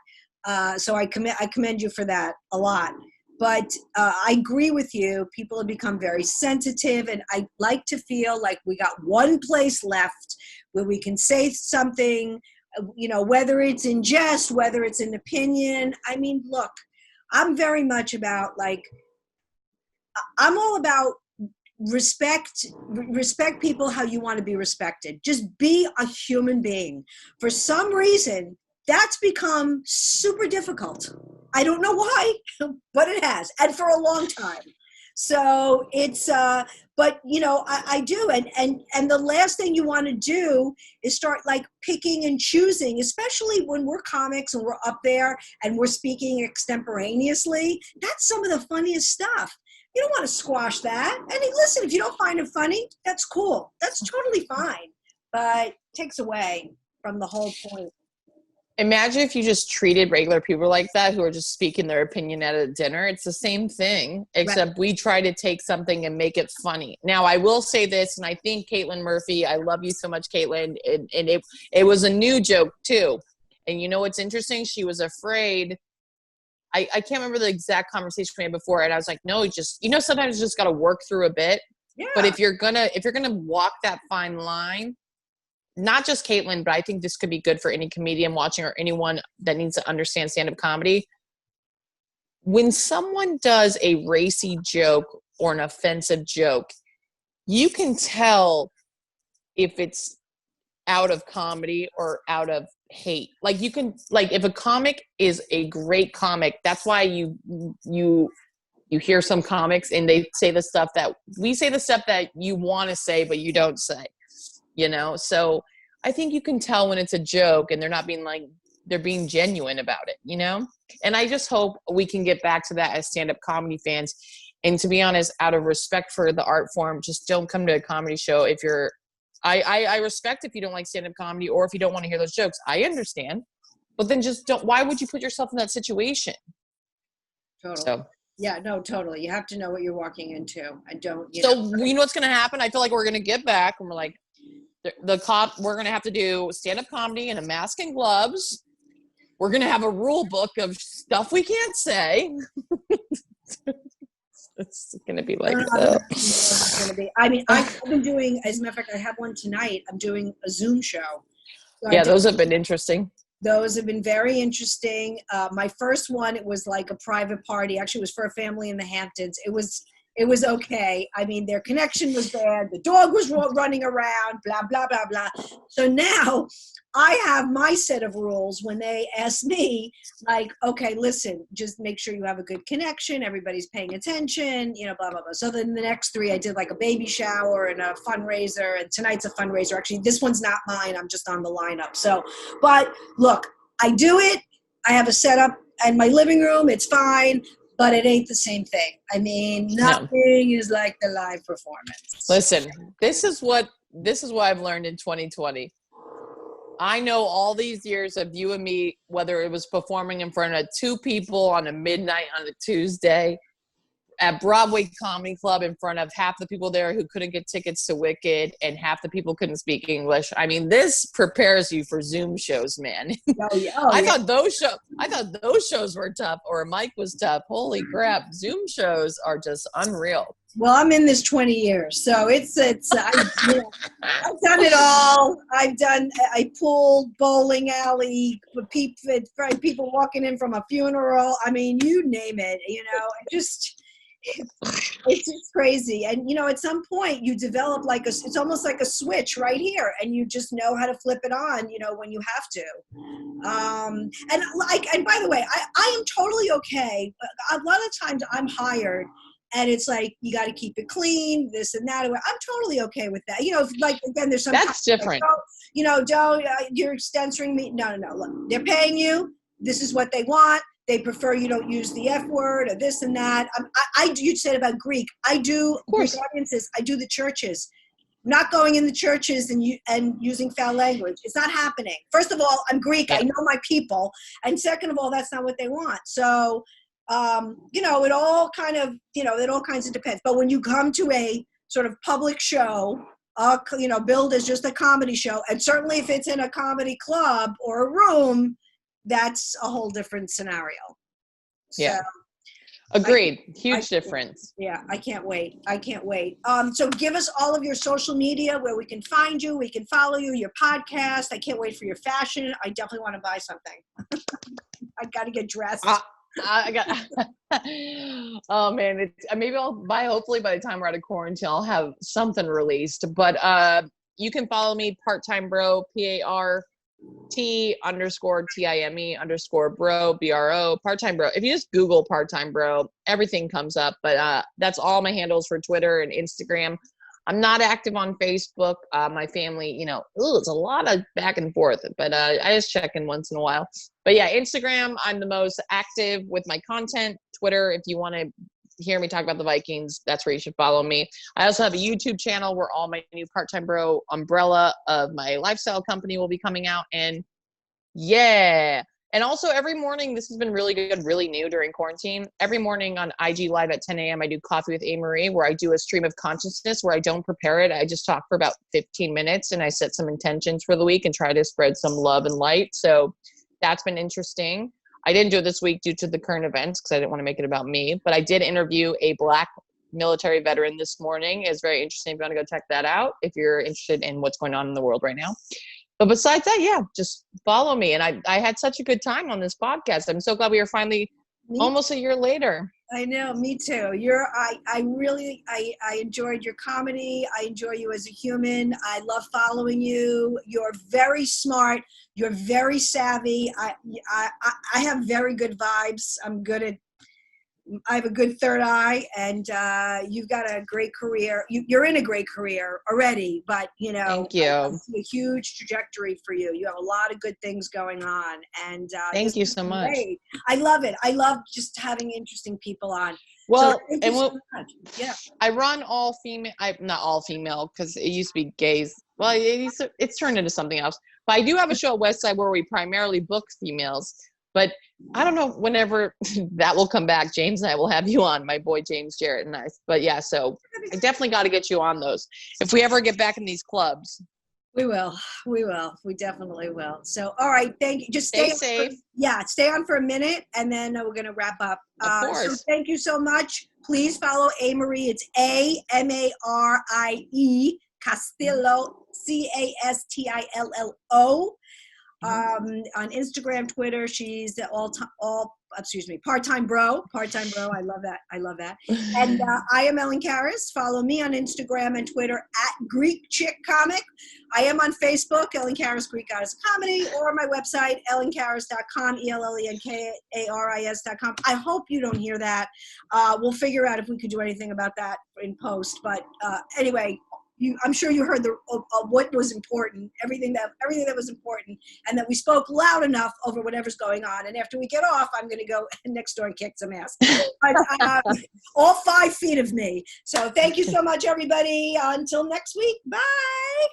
So I commend you for that a lot. But I agree with you. People have become very sensitive, and I like to feel like we got one place left where we can say something, whether it's in jest, whether it's an opinion. I mean, look, I'm very much about, I'm all about respect people how you want to be respected. Just be a human being. For some reason, that's become super difficult. I don't know why, but it has, and for a long time. So it's, but I do, and the last thing you want to do is start picking and choosing, especially when we're comics and we're up there and we're speaking extemporaneously. That's some of the funniest stuff. You don't want to squash that. And listen, if you don't find it funny, that's cool. That's totally fine, but it takes away from the whole point. Imagine if you just treated regular people like that, who are just speaking their opinion at a dinner. It's the same thing, except right. We try to take something and make it funny. Now, I will say this, and I think Caitlin Murphy, I love you so much, Caitlin, and it was a new joke too. And what's interesting? She was afraid. I can't remember the exact conversation we had before, and I was like, no, just sometimes you just got to work through a bit. Yeah. But if you're gonna walk that fine line. Not just Caitlin, but I think this could be good for any comedian watching or anyone that needs to understand stand-up comedy. When someone does a racy joke or an offensive joke, you can tell if it's out of comedy or out of hate. You can, if a comic is a great comic, that's why you hear some comics and they say the stuff that we say, the stuff that you want to say, but you don't say. So I think you can tell when it's a joke and they're not being they're being genuine about it, And I just hope we can get back to that as stand-up comedy fans. And to be honest, out of respect for the art form, just don't come to a comedy show if you're, I respect if you don't like stand-up comedy or if you don't want to hear those jokes. I understand. But then just don't, why would you put yourself in that situation? Totally. So. Yeah, no, totally. You have to know what you're walking into. And don't, what's going to happen? I feel like we're going to get back and we're like, we're going to have to do stand-up comedy in a mask and gloves. We're going to have a rule book of stuff we can't say. It's going to be like that. It's going to be. I mean, I've been doing, as a matter of fact, I have one tonight. I'm doing a Zoom show. So yeah, those have been interesting. Those have been very interesting. My first one, it was like a private party. Actually, it was for a family in the Hamptons. It was okay. I mean, their connection was bad. The dog was running around, blah, blah, blah, blah. So now I have my set of rules when they ask me, okay, listen, just make sure you have a good connection. Everybody's paying attention, blah, blah, blah. So then the next three, I did a baby shower and a fundraiser. And tonight's a fundraiser. Actually, this one's not mine. I'm just on the lineup. So, but look, I do it. I have a setup in my living room. It's fine. But it ain't the same thing. I mean, nothing is like the live performance. Listen, this is what I've learned in 2020. I know all these years of you and me, whether it was performing in front of 2 people on a midnight on a Tuesday, at Broadway Comedy Club in front of half the people there who couldn't get tickets to Wicked and half the people couldn't speak English. I mean, this prepares you for Zoom shows, man. Oh, yeah. Oh, I thought those shows were tough, or Mike was tough. Holy crap. Zoom shows are just unreal. Well, I'm in this 20 years, so I've done it all. I pulled bowling alley, people walking in from a funeral. I mean, you name it, it's just crazy. And, at some point you develop it's almost like a switch right here, and you just know how to flip it on, when you have to. And by the way, I am totally okay. A lot of times I'm hired, and it's like, you got to keep it clean, this and that. I'm totally okay with that. Again, there's some. That's different. You're censoring me. No. Look, they're paying you. This is what they want. They prefer you don't use the F word or this and that. You said about Greek. I do Greek audiences. I do the churches. Not going in the churches and using foul language. It's not happening. First of all, I'm Greek. I know my people. And second of all, that's not what they want. So, it all kinds of depends. But when you come to a sort of public show, billed as just a comedy show, and certainly if it's in a comedy club or a room, that's a whole different scenario. Yeah. Agreed. Huge difference. Yeah, I can't wait. So give us all of your social media where we can find you, we can follow you, your podcast. I can't wait for your fashion. I definitely want to buy something. I got to get dressed. I got. Oh man, maybe I'll buy. Hopefully, by the time we're out of quarantine, I'll have something released. But you can follow me, Part-Time Bro, PART_TIME_bro, BRO, Part-Time Bro. If you just Google Part-Time Bro, everything comes up. But that's all my handles for Twitter and Instagram. I'm not active on Facebook. My family, it's a lot of back and forth, but I just check in once in a while. But yeah, Instagram, I'm the most active with my content. Twitter, if you want to hear me talk about the Vikings, that's where you should follow me. I also have a YouTube channel where all my new Part-Time Bro umbrella of my lifestyle company will be coming out. And yeah. And also every morning, this has been really good, really new during quarantine. Every morning on IG Live at 10 a.m., I do Coffee with AMarie, where I do a stream of consciousness where I don't prepare it. I just talk for about 15 minutes and I set some intentions for the week and try to spread some love and light. So that's been interesting. I didn't do it this week due to the current events because I didn't want to make it about me. But I did interview a Black military veteran this morning. It's very interesting. If you want to go check that out, if you're interested in what's going on in the world right now. But besides that, yeah, just follow me. And I had such a good time on this podcast. I'm so glad we are finally almost a year later. I know, me too. I enjoyed your comedy. I enjoy you as a human. I love following you. You're very smart. You're very savvy. I have very good vibes. I have a good third eye, and you've got a great career. You're in a great career already, but Thank you. I see a huge trajectory for you. You have a lot of good things going on, and thank you so much. Great. I love it. I love just having interesting people on. Well, so yeah, I run all female. Not all female because it used to be gays. Well, it's turned into something else. But I do have a show at Westside where we primarily book females. But I don't know whenever that will come back. James and I will have you on, my boy James, Jarrett, and I. But yeah, so I definitely got to get you on those. If we ever get back in these clubs. We will. We definitely will. So, all right. Thank you. Just stay safe. Stay on for a minute, and then we're going to wrap up. Of course. So thank you so much. Please follow AMarie. It's AMarie Castillo, Castillo. On Instagram, Twitter, she's Part-Time Bro. Part-Time Bro. I love that. And I am Ellen Karis. Follow me on Instagram and Twitter at Greek Chick Comic. I am on Facebook, Ellen Karis, Greek Goddess of Comedy, or my website, ellenkaris.com, ELLENKARIS.com. I hope you don't hear that. We'll figure out if we could do anything about that in post. But anyway, I'm sure you heard what was important, everything that was important, and that we spoke loud enough over whatever's going on. And after we get off, I'm going to go next door and kick some ass. But, all 5 feet of me. So thank you so much, everybody. Until next week. Bye.